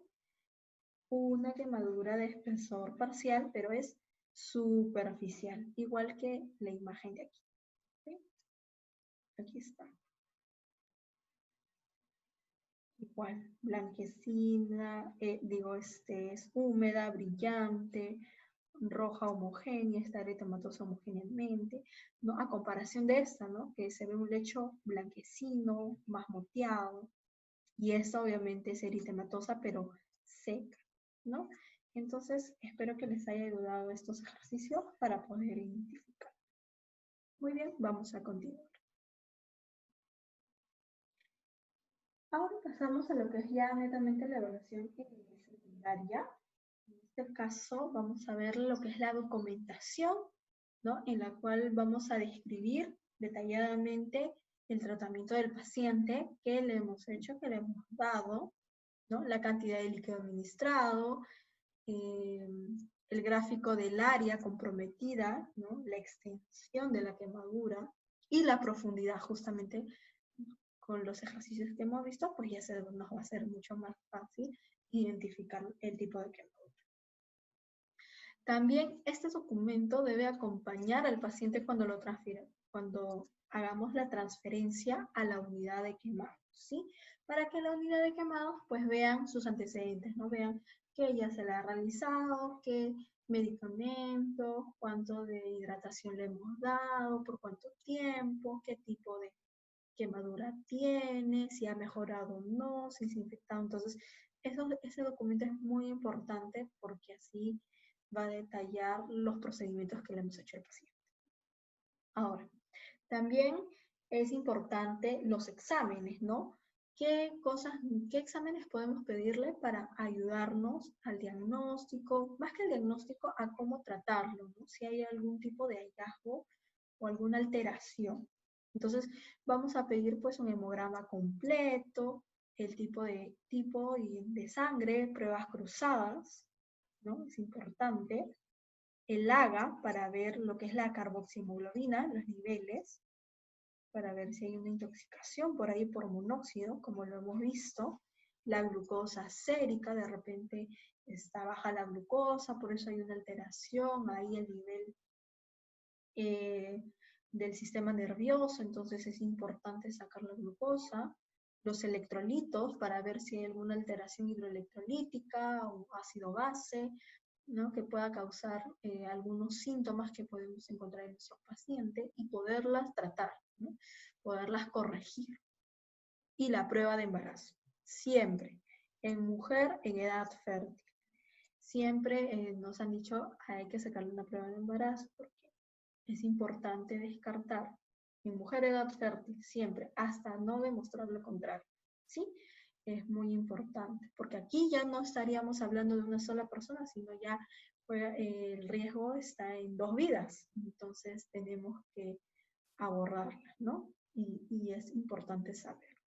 una quemadura de espesor parcial, pero es superficial, igual que la imagen de aquí. ¿Sí? Aquí está. Igual, blanquecina, es húmeda, brillante, roja homogénea, está eritematosa homogéneamente, ¿no? A comparación de esta, ¿no? Que se ve un lecho blanquecino, más moteado, y esta obviamente es eritematosa, pero seca, ¿no? Entonces, espero que les haya ayudado estos ejercicios para poder identificar. Muy bien, vamos a continuar. Ahora pasamos a lo que es ya netamente la evaluación secundaria. En este caso, vamos a ver lo que es la documentación, ¿no? En la cual vamos a describir detalladamente el tratamiento del paciente que le hemos hecho, que le hemos dado, ¿no? La cantidad de líquido administrado, el gráfico del área comprometida, ¿no? La extensión de la quemadura y la profundidad, justamente con los ejercicios que hemos visto, pues ya nos va a ser mucho más fácil identificar el tipo de quemadura. También este documento debe acompañar al paciente cuando lo transfiera, cuando hagamos la transferencia a la unidad de quemados, ¿sí? Para que la unidad de quemados pues vean sus antecedentes, ¿no? Vean que ya se le ha realizado, qué medicamentos, cuánto de hidratación le hemos dado, por cuánto tiempo, qué tipo de quemadura tiene, si ha mejorado o no, si se ha infectado. Entonces, ese documento es muy importante porque así va a detallar los procedimientos que le hemos hecho al paciente. Ahora, también es importante los exámenes, ¿no? ¿Qué exámenes podemos pedirle para ayudarnos al diagnóstico? Más que al diagnóstico, a cómo tratarlo, ¿no? Si hay algún tipo de hallazgo o alguna alteración. Entonces, vamos a pedir pues un hemograma completo, el tipo de sangre, pruebas cruzadas, ¿no? Es importante. El AGA para ver lo que es la carboxihemoglobina, los niveles. para ver si hay una intoxicación por ahí por monóxido, como lo hemos visto. La glucosa sérica, de repente está baja la glucosa, por eso hay una alteración ahí el nivel del sistema nervioso, entonces es importante sacar la glucosa. Los electrolitos para ver si hay alguna alteración hidroelectrolítica o ácido base, ¿no? Que pueda causar algunos síntomas que podemos encontrar en nuestros pacientes y poderlas tratar, ¿no? Poderlas corregir. Y la prueba de embarazo, siempre, en mujer en edad fértil. Siempre nos han dicho hay que sacarle una prueba de embarazo porque es importante descartar en mujer edad fértil, siempre, hasta no demostrar lo contrario, ¿sí? Es muy importante, porque aquí ya no estaríamos hablando de una sola persona, sino ya el riesgo está en 2 vidas, entonces tenemos que abordarla, ¿no? Y es importante saber.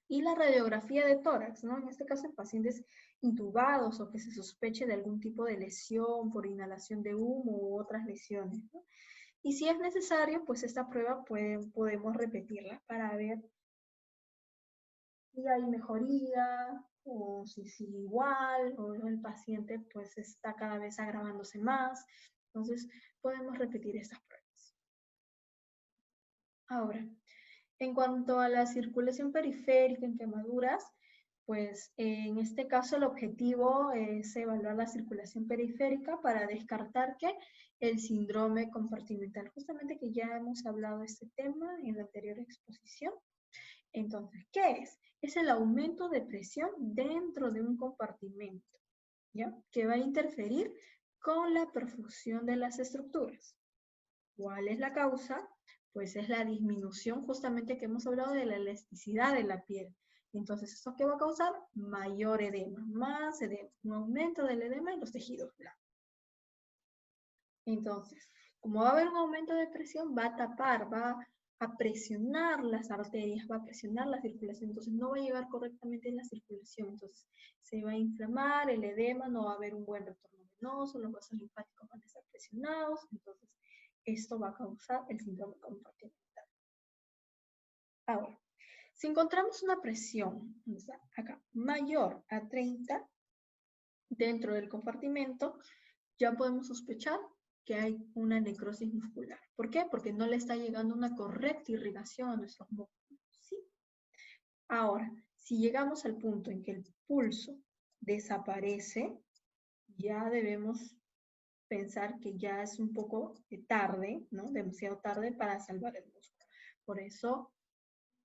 Y la radiografía de tórax, ¿no? En este caso en pacientes intubados o que se sospeche de algún tipo de lesión por inhalación de humo u otras lesiones, ¿no? Y si es necesario, pues esta prueba podemos repetirla para ver si hay mejoría o si sigue igual o el paciente pues está cada vez agravándose más. Entonces podemos repetir estas pruebas. Ahora, en cuanto a la circulación periférica en quemaduras, pues en este caso el objetivo es evaluar la circulación periférica para descartar que el síndrome compartimental, justamente que ya hemos hablado de este tema en la anterior exposición. Entonces, ¿qué es? Es el aumento de presión dentro de un compartimento, ¿ya? Que va a interferir con la perfusión de las estructuras. ¿Cuál es la causa? Pues es la disminución justamente que hemos hablado de la elasticidad de la piel. Entonces, ¿esto qué va a causar? Mayor edema, más edema, un aumento del edema en los tejidos blancos. Entonces, como va a haber un aumento de presión, va a tapar, va a presionar las arterias, va a presionar la circulación, entonces no va a llevar correctamente la circulación, entonces se va a inflamar, el edema, no va a haber un buen retorno venoso, los vasos linfáticos van a estar presionados, entonces esto va a causar el síndrome compartimental. Ahora, si encontramos una presión, acá, mayor a 30 dentro del compartimento, ya podemos sospechar que hay una necrosis muscular. ¿Por qué? Porque no le está llegando una correcta irrigación a nuestros músculos, ¿sí? Ahora, si llegamos al punto en que el pulso desaparece, ya debemos pensar que ya es un poco tarde, ¿no? Demasiado tarde para salvar el músculo. Por eso,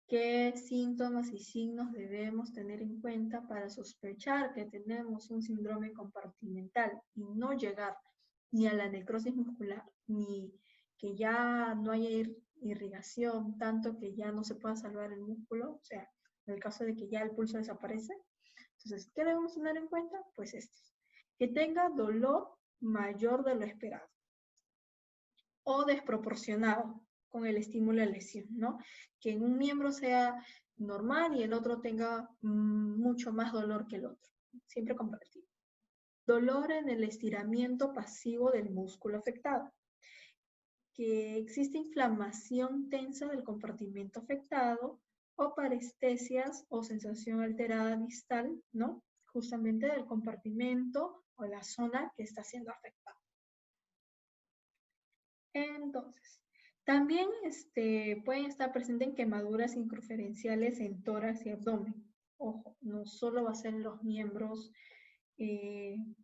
¿qué síntomas y signos debemos tener en cuenta para sospechar que tenemos un síndrome compartimental y no llegar ni a la necrosis muscular, ni que ya no haya irrigación, tanto que ya no se pueda salvar el músculo, o sea, en el caso de que ya el pulso desaparece? Entonces, ¿qué debemos tener en cuenta? Pues esto, que tenga dolor mayor de lo esperado o desproporcionado con el estímulo de lesión, ¿no? Que en un miembro sea normal y el otro tenga mucho más dolor que el otro, siempre compartido. Dolor en el estiramiento pasivo del músculo afectado. Que existe inflamación tensa del compartimento afectado o parestesias o sensación alterada distal, ¿no? Justamente del compartimento o la zona que está siendo afectada. Entonces, también pueden estar presentes en quemaduras incruferenciales en tórax y abdomen. Ojo, no solo va a ser en los miembros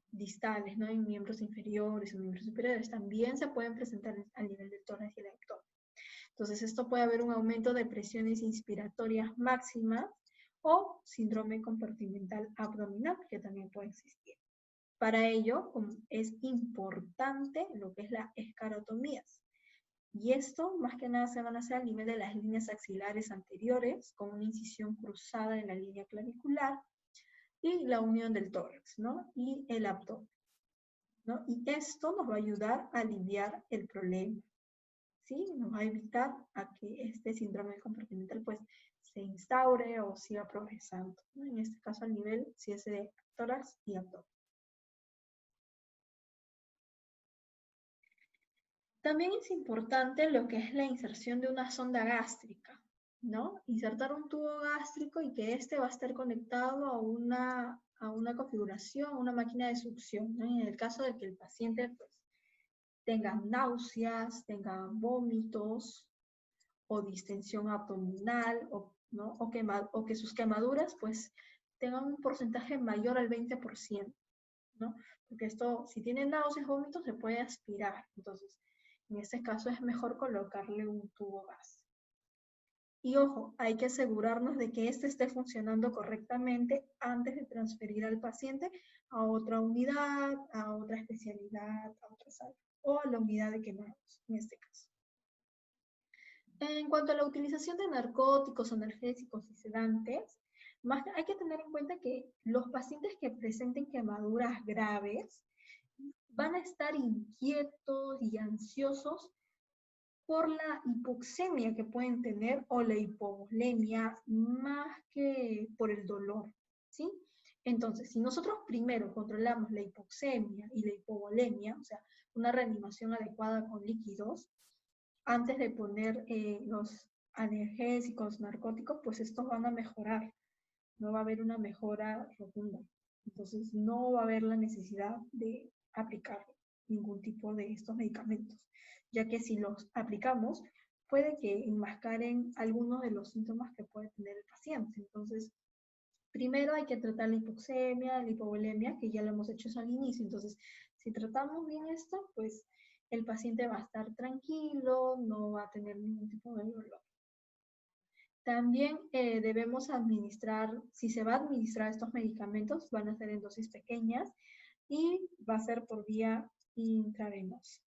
distales, ¿no? En miembros inferiores o miembros superiores, también se pueden presentar al nivel del tórax y el abdomen. Entonces, esto puede haber un aumento de presiones inspiratorias máximas o síndrome compartimental abdominal, que también puede existir. Para ello, es importante lo que es la escarotomía. Y esto, más que nada, se van a hacer al nivel de las líneas axilares anteriores, con una incisión cruzada en la línea clavicular, y la unión del tórax, ¿no? Y el abdomen, ¿no? Y esto nos va a ayudar a aliviar el problema, ¿sí? Nos va a evitar a que este síndrome compartimental, pues, se instaure o siga progresando, ¿no? En este caso, al nivel, si es de tórax y abdomen. También es importante lo que es la inserción de una sonda gástrica, ¿no? Insertar un tubo gástrico y que este va a estar conectado a una configuración, una máquina de succión, ¿no? En el caso de que el paciente pues, tenga náuseas, tenga vómitos o distensión abdominal, ¿no? o que sus quemaduras pues, tengan un porcentaje mayor al 20%, ¿no? Porque esto, si tiene náuseas, vómitos, se puede aspirar. Entonces, en este caso es mejor colocarle un tubo gas. Y ojo, hay que asegurarnos de que este esté funcionando correctamente antes de transferir al paciente a otra unidad, a otra especialidad, a otra sala, o a la unidad de quemados, en este caso. En cuanto a la utilización de narcóticos, analgésicos y sedantes, hay que tener en cuenta que los pacientes que presenten quemaduras graves van a estar inquietos y ansiosos por la hipoxemia que pueden tener o la hipovolemia más que por el dolor, ¿sí? Entonces, si nosotros primero controlamos la hipoxemia y la hipovolemia, o sea, una reanimación adecuada con líquidos, antes de poner los analgésicos, narcóticos, pues estos van a mejorar, no va a haber una mejora rotunda. Entonces, no va a haber la necesidad de aplicar ningún tipo de estos medicamentos, ya que si los aplicamos, puede que enmascaren algunos de los síntomas que puede tener el paciente. Entonces, primero hay que tratar la hipoxemia, la hipovolemia, que ya lo hemos hecho eso al inicio. Entonces, si tratamos bien esto, pues el paciente va a estar tranquilo, no va a tener ningún tipo de dolor. También debemos administrar, si se va a administrar estos medicamentos, van a ser en dosis pequeñas y va a ser por vía intravenosa.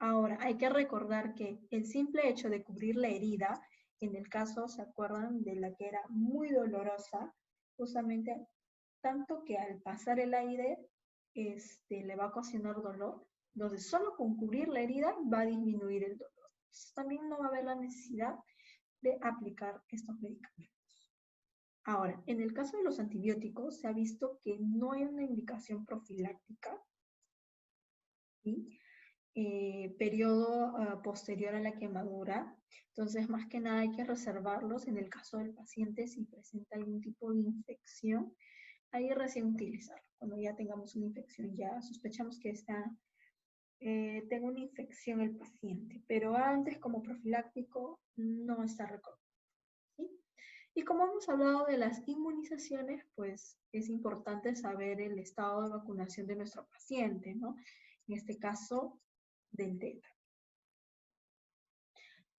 Ahora, hay que recordar que el simple hecho de cubrir la herida, en el caso, ¿se acuerdan de la que era muy dolorosa? Justamente tanto que al pasar el aire le va a ocasionar dolor. Entonces, solo con cubrir la herida va a disminuir el dolor. Entonces, también no va a haber la necesidad de aplicar estos medicamentos. Ahora, en el caso de los antibióticos, se ha visto que no hay una indicación profiláctica, ¿sí? Periodo posterior a la quemadura. Entonces, más que nada hay que reservarlos en el caso del paciente si presenta algún tipo de infección. Ahí recién utilizarlo. Cuando ya tengamos una infección, ya sospechamos que tenga una infección el paciente. Pero antes, como profiláctico, no está recomendado. ¿Sí? Y como hemos hablado de las inmunizaciones, pues es importante saber el estado de vacunación de nuestro paciente, ¿no? En este caso, del tétano.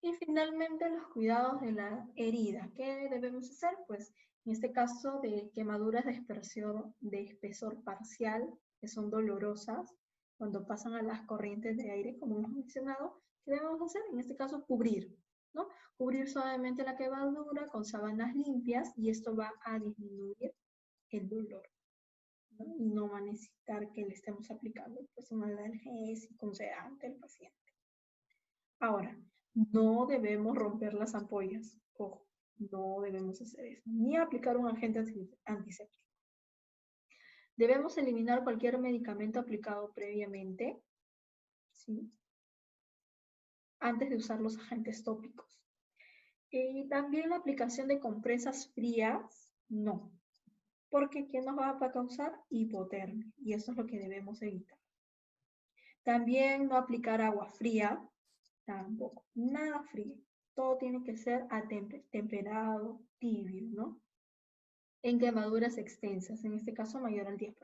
Y finalmente, los cuidados de la herida. ¿Qué debemos hacer? Pues en este caso de quemaduras de espesor parcial, que son dolorosas, cuando pasan a las corrientes de aire, como hemos mencionado, ¿qué debemos hacer? En este caso, cubrir, ¿no? Cubrir suavemente la quemadura con sábanas limpias y esto va a disminuir el dolor, ¿no? Y no va a necesitar que le estemos aplicando pues, un analgésico, un sedante al paciente. Ahora, no debemos romper las ampollas. Ojo, no debemos hacer eso. Ni aplicar un agente antiséptico. Debemos eliminar cualquier medicamento aplicado previamente, ¿sí? Antes de usar los agentes tópicos. Y también la aplicación de compresas frías, no. Porque ¿qué nos va a causar? Hipotermia. Y eso es lo que debemos evitar. También no aplicar agua fría, tampoco. Nada frío. Todo tiene que ser temperado, tibio, ¿no? En quemaduras extensas, en este caso mayor al 10%.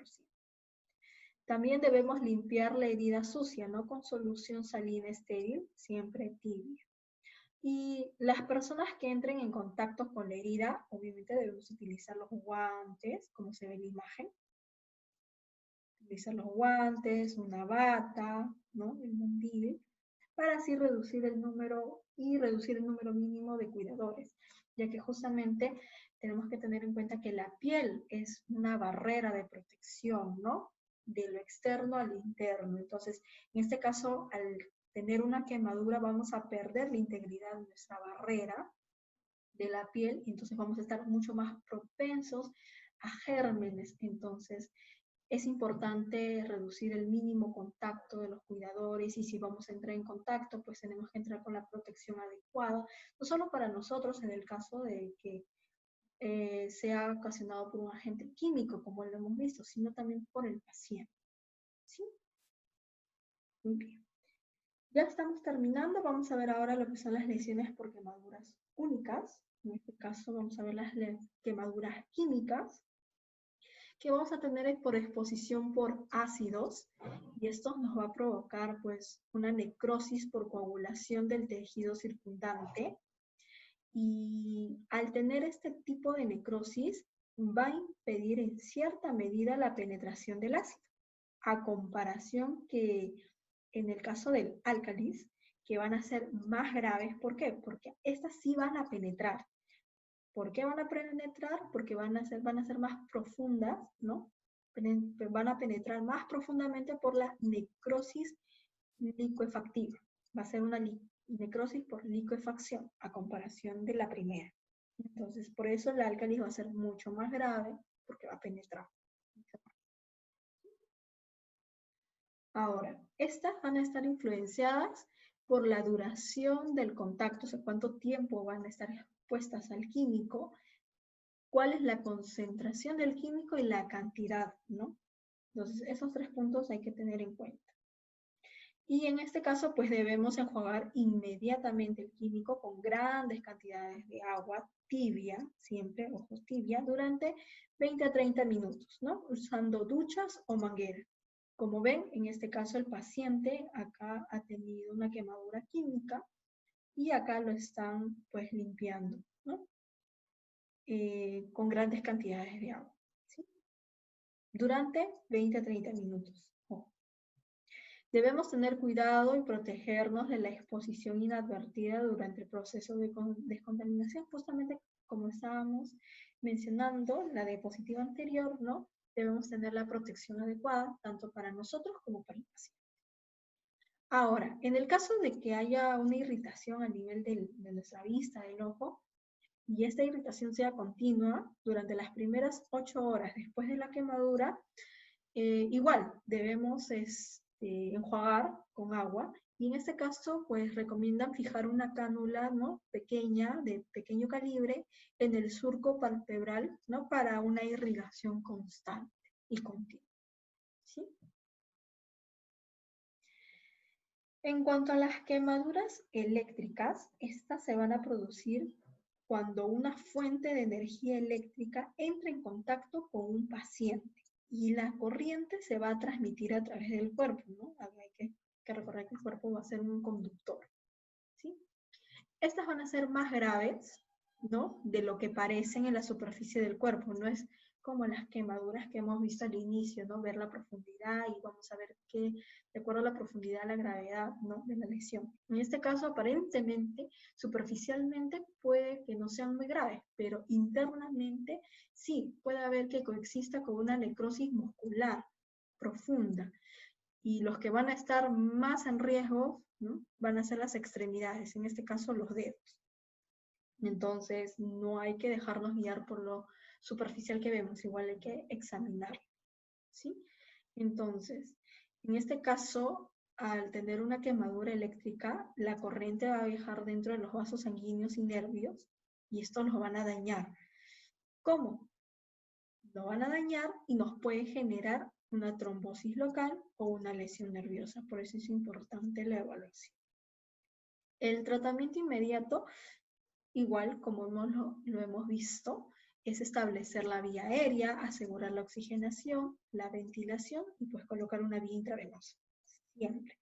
También debemos limpiar la herida sucia, ¿no? Con solución salina estéril, siempre tibia. Y las personas que entren en contacto con la herida, obviamente debemos utilizar los guantes, como se ve en la imagen. Utilizar los guantes, una bata, ¿no? El mandil, para así reducir el número mínimo de cuidadores, ya que justamente tenemos que tener en cuenta que la piel es una barrera de protección, ¿no? De lo externo al interno. Entonces, en este caso, al tener una quemadura, vamos a perder la integridad de nuestra barrera de la piel y entonces vamos a estar mucho más propensos a gérmenes. Entonces, Es importante reducir el mínimo contacto de los cuidadores y si vamos a entrar en contacto, pues tenemos que entrar con la protección adecuada, no solo para nosotros en el caso de que sea ocasionado por un agente químico, como lo hemos visto, sino también por el paciente. ¿Sí? Muy bien. Ya estamos terminando. Vamos a ver ahora lo que son las lesiones por quemaduras únicas. En este caso vamos a ver las quemaduras químicas, que vamos a tener por exposición por ácidos, y esto nos va a provocar pues una necrosis por coagulación del tejido circundante. Y al tener este tipo de necrosis, va a impedir en cierta medida la penetración del ácido, a comparación que en el caso del álcalis, que van a ser más graves. ¿Por qué? Porque estas sí van a penetrar. ¿Por qué van a penetrar? Porque van a ser más profundas, ¿no? Van a penetrar más profundamente por la necrosis licuefactiva. Va a ser una necrosis por licuefacción, a comparación de la primera. Entonces, por eso el álcalis va a ser mucho más grave, porque va a penetrar. Ahora, estas van a estar influenciadas por la duración del contacto, o sea, cuánto tiempo van a estar expuestas al químico, cuál es la concentración del químico y la cantidad, ¿no? Entonces, esos 3 puntos hay que tener en cuenta. Y en este caso, pues debemos enjuagar inmediatamente el químico con grandes cantidades de agua tibia, siempre, ojo, tibia, durante 20 a 30 minutos, ¿no? Usando duchas o mangueras. Como ven, en este caso el paciente acá ha tenido una quemadura química y acá lo están pues limpiando, ¿no? Con grandes cantidades de agua, ¿sí? Durante 20 a 30 minutos. Oh. Debemos tener cuidado y protegernos de la exposición inadvertida durante el proceso de descontaminación, justamente como estábamos mencionando la diapositiva anterior, ¿no? Debemos tener la protección adecuada, tanto para nosotros como para el paciente. Ahora, en el caso de que haya una irritación a nivel de nuestra vista, del ojo, y esta irritación sea continua durante las primeras 8 horas después de la quemadura, igual debemos enjuagar con agua, y en este caso pues recomiendan fijar una cánula, ¿no? Pequeña, de pequeño calibre, en el surco palpebral, ¿no? Para una irrigación constante y continua, ¿sí? En cuanto a las quemaduras eléctricas, estas se van a producir cuando una fuente de energía eléctrica entra en contacto con un paciente y la corriente se va a transmitir a través del cuerpo, ¿no? Hay que recordar que el cuerpo va a ser un conductor, ¿sí? Estas van a ser más graves, ¿no? De lo que parecen en la superficie del cuerpo. No es como las quemaduras que hemos visto al inicio, ¿no? Ver la profundidad y vamos a ver que, de acuerdo a la profundidad, la gravedad, ¿no? De la lesión. En este caso, aparentemente, superficialmente, puede que no sean muy graves, pero internamente sí, puede haber que coexista con una necrosis muscular profunda. Y los que van a estar más en riesgo, ¿no? Van a ser las extremidades, en este caso los dedos. Entonces, no hay que dejarnos guiar por lo superficial que vemos, igual hay que examinarlo, ¿sí? Entonces, en este caso, al tener una quemadura eléctrica, la corriente va a viajar dentro de los vasos sanguíneos y nervios, y estos los van a dañar. ¿Cómo? Lo van a dañar y nos puede generar una trombosis local o una lesión nerviosa. Por eso es importante la evaluación. El tratamiento inmediato, igual como lo hemos visto, es establecer la vía aérea, asegurar la oxigenación, la ventilación y pues colocar una vía intravenosa, siempre.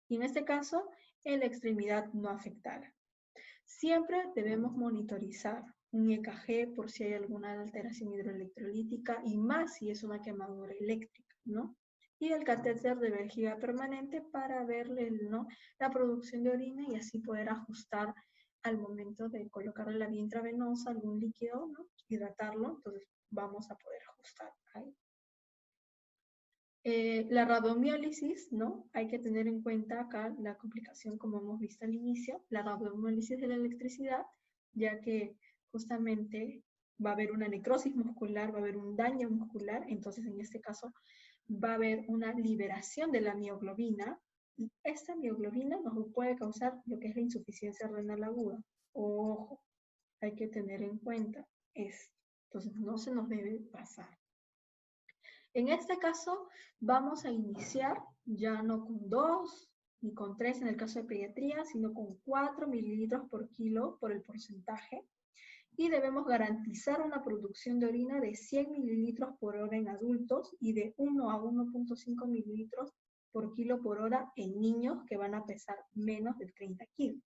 Y en este caso, en la extremidad no afectada. Siempre debemos monitorizar un EKG por si hay alguna alteración hidroelectrolítica y más si es una quemadura eléctrica, ¿no? Y el catéter de vejiga permanente para ver, ¿no? La producción de orina y así poder ajustar al momento de colocarle la vía intravenosa algún líquido, ¿no? Hidratarlo, entonces vamos a poder ajustar ahí. La radiomiólisis, ¿no? Hay que tener en cuenta acá la complicación, como hemos visto al inicio, la radiomiólisis de la electricidad, ya que justamente va a haber una necrosis muscular, va a haber un daño muscular, entonces en este caso va a haber una liberación de la mioglobina, y esta mioglobina nos puede causar lo que es la insuficiencia renal aguda. Ojo, hay que tener en cuenta esto. Entonces no se nos debe pasar. En este caso vamos a iniciar ya no con 2 ni con 3 en el caso de pediatría, sino con 4 mililitros por kilo por el porcentaje. Y debemos garantizar una producción de orina de 100 mililitros por hora en adultos y de 1 a 1.5 mililitros por kilo por hora en niños que van a pesar menos de 30 kilos.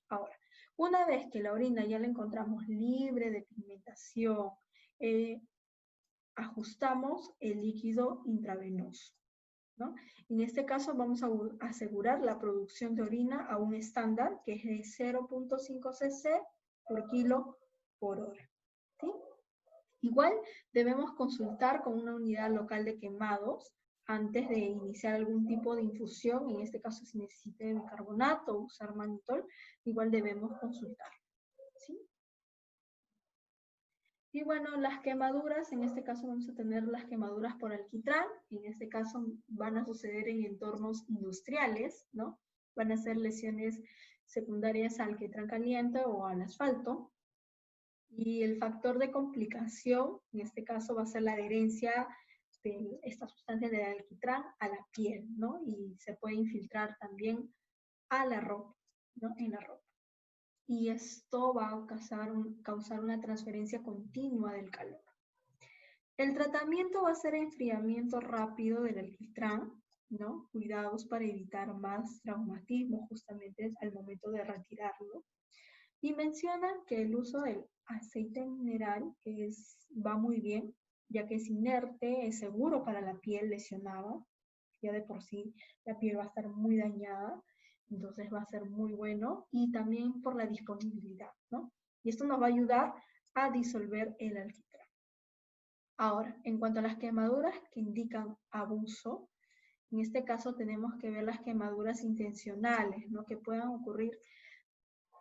Ahora, una vez que la orina ya la encontramos libre de pigmentación, ajustamos el líquido intravenoso, ¿no? En este caso vamos a asegurar la producción de orina a un estándar que es de 0.5 cc por kilo por hora, ¿sí? Igual debemos consultar con una unidad local de quemados antes de iniciar algún tipo de infusión. En este caso, si necesita bicarbonato o usar mannitol, igual debemos consultar, ¿sí? Y bueno, las quemaduras, en este caso vamos a tener las quemaduras por alquitrán. En este caso van a suceder en entornos industriales, ¿no? Van a ser lesiones secundarias al alquitrán caliente o al asfalto. Y el factor de complicación, en este caso, va a ser la adherencia de esta sustancia del alquitrán a la piel, ¿no? Y se puede infiltrar también a la ropa, ¿no? En la ropa. Y esto va a causar una transferencia continua del calor. El tratamiento va a ser enfriamiento rápido del alquitrán, ¿no? Cuidados para evitar más traumatismo justamente al momento de retirarlo. Y mencionan que el uso del aceite mineral va muy bien, ya que es inerte, es seguro para la piel lesionada. Ya de por sí la piel va a estar muy dañada, entonces va a ser muy bueno. Y también por la disponibilidad, ¿no? Y esto nos va a ayudar a disolver el alquitrán. Ahora, en cuanto a las quemaduras que indican abuso, en este caso tenemos que ver las quemaduras intencionales, ¿no? Que puedan ocurrir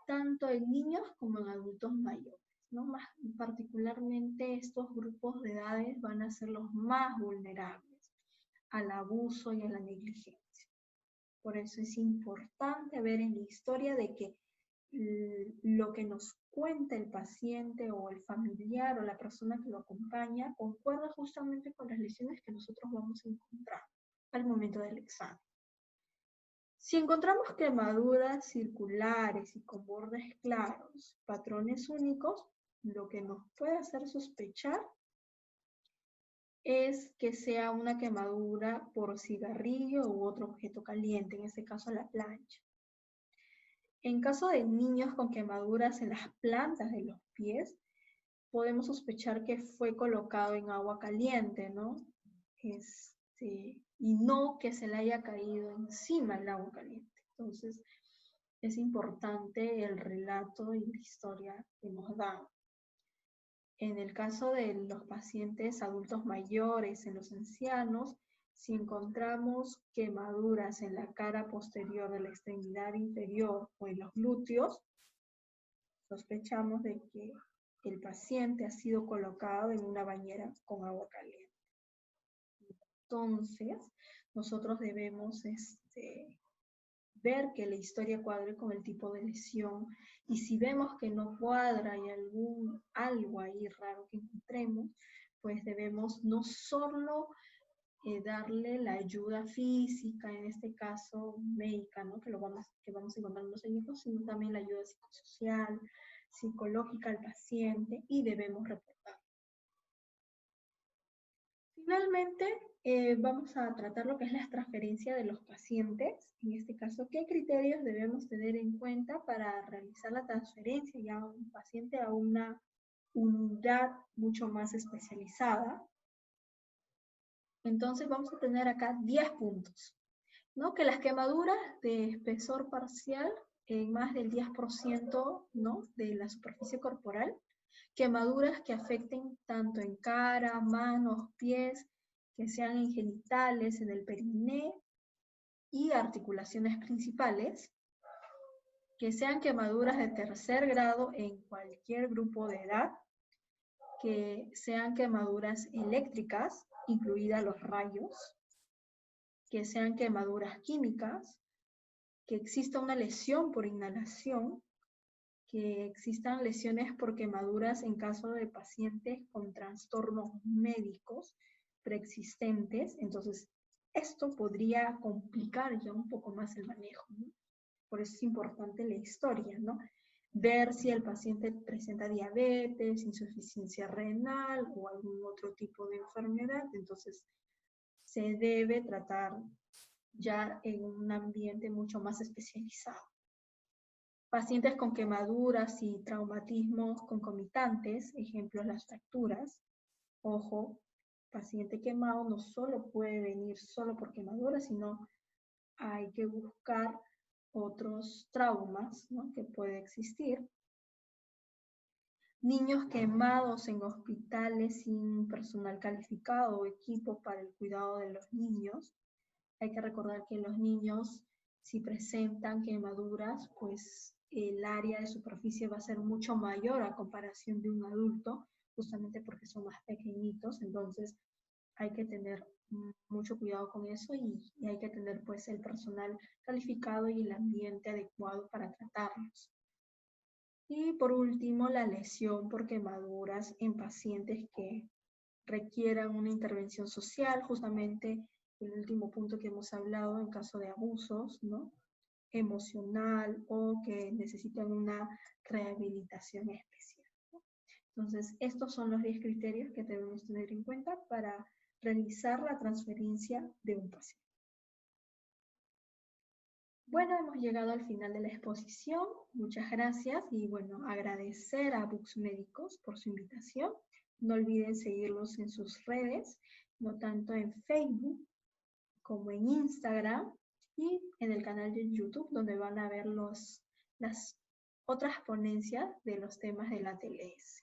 tanto en niños como en adultos mayores, ¿no? Particularmente estos grupos de edades van a ser los más vulnerables al abuso y a la negligencia. Por eso es importante ver en la historia de que lo que nos cuenta el paciente o el familiar o la persona que lo acompaña concuerda justamente con las lesiones que nosotros vamos a encontrar al momento del examen. Si encontramos quemaduras circulares y con bordes claros, patrones únicos, lo que nos puede hacer sospechar es que sea una quemadura por cigarrillo u otro objeto caliente, en este caso la plancha. En caso de niños con quemaduras en las plantas de los pies, podemos sospechar que fue colocado en agua caliente, ¿no? Y no que se le haya caído encima el agua caliente. Entonces, es importante el relato y la historia que nos dan. En el caso de los pacientes adultos mayores, en los ancianos, si encontramos quemaduras en la cara posterior de la extremidad inferior o en los glúteos, sospechamos de que el paciente ha sido colocado en una bañera con agua caliente. Entonces, nosotros debemos ver que la historia cuadre con el tipo de lesión, y si vemos que no cuadra y algo ahí raro que encontremos, pues debemos no solo darle la ayuda física, en este caso médica, ¿no? que vamos a encontrar en los técnicos, sino también la ayuda psicosocial, psicológica al paciente, y debemos reportar. Finalmente, vamos a tratar lo que es la transferencia de los pacientes. En este caso, ¿qué criterios debemos tener en cuenta para realizar la transferencia ya a un paciente a una unidad mucho más especializada? Entonces vamos a tener acá 10 puntos, ¿no? Que las quemaduras de espesor parcial en más del 10%, ¿no? de la superficie corporal, quemaduras que afecten tanto en cara, manos, pies, que sean en genitales, en el periné y articulaciones principales, que sean quemaduras de tercer grado en cualquier grupo de edad, que sean quemaduras eléctricas, incluidas los rayos, que sean quemaduras químicas, que exista una lesión por inhalación, que existan lesiones por quemaduras en caso de pacientes con trastornos médicos preexistentes. Entonces, esto podría complicar ya un poco más el manejo, ¿no? Por eso es importante la historia, ¿no? Ver si el paciente presenta diabetes, insuficiencia renal o algún otro tipo de enfermedad. Entonces, se debe tratar ya en un ambiente mucho más especializado. Pacientes con quemaduras y traumatismos concomitantes, ejemplos las fracturas. Ojo, paciente quemado no solo puede venir solo por quemaduras, sino hay que buscar otros traumas, ¿no?, que puede existir. Niños quemados en hospitales sin personal calificado o equipo para el cuidado de los niños. Hay que recordar que los niños, si presentan quemaduras, pues el área de superficie va a ser mucho mayor a comparación de un adulto, justamente porque son más pequeñitos. Entonces hay que tener mucho cuidado con eso y hay que tener pues el personal calificado y el ambiente adecuado para tratarlos. Y por último, la lesión por quemaduras en pacientes que requieran una intervención social, justamente el último punto que hemos hablado en caso de abusos, ¿no?, emocional, o que necesitan una rehabilitación especial, ¿no? Entonces, estos son los 10 criterios que debemos tener en cuenta para realizar la transferencia de un paciente. Bueno, hemos llegado al final de la exposición. Muchas gracias y bueno, agradecer a Bux Médicos por su invitación. No olviden seguirlos en sus redes, no tanto en Facebook como en Instagram y en el canal de YouTube, donde van a ver las otras ponencias de los temas de la TLS.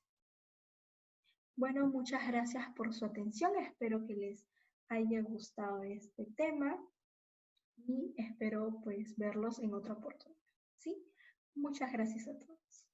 Bueno, muchas gracias por su atención. Espero que les haya gustado este tema y espero pues verlos en otra oportunidad, ¿sí? Muchas gracias a todos.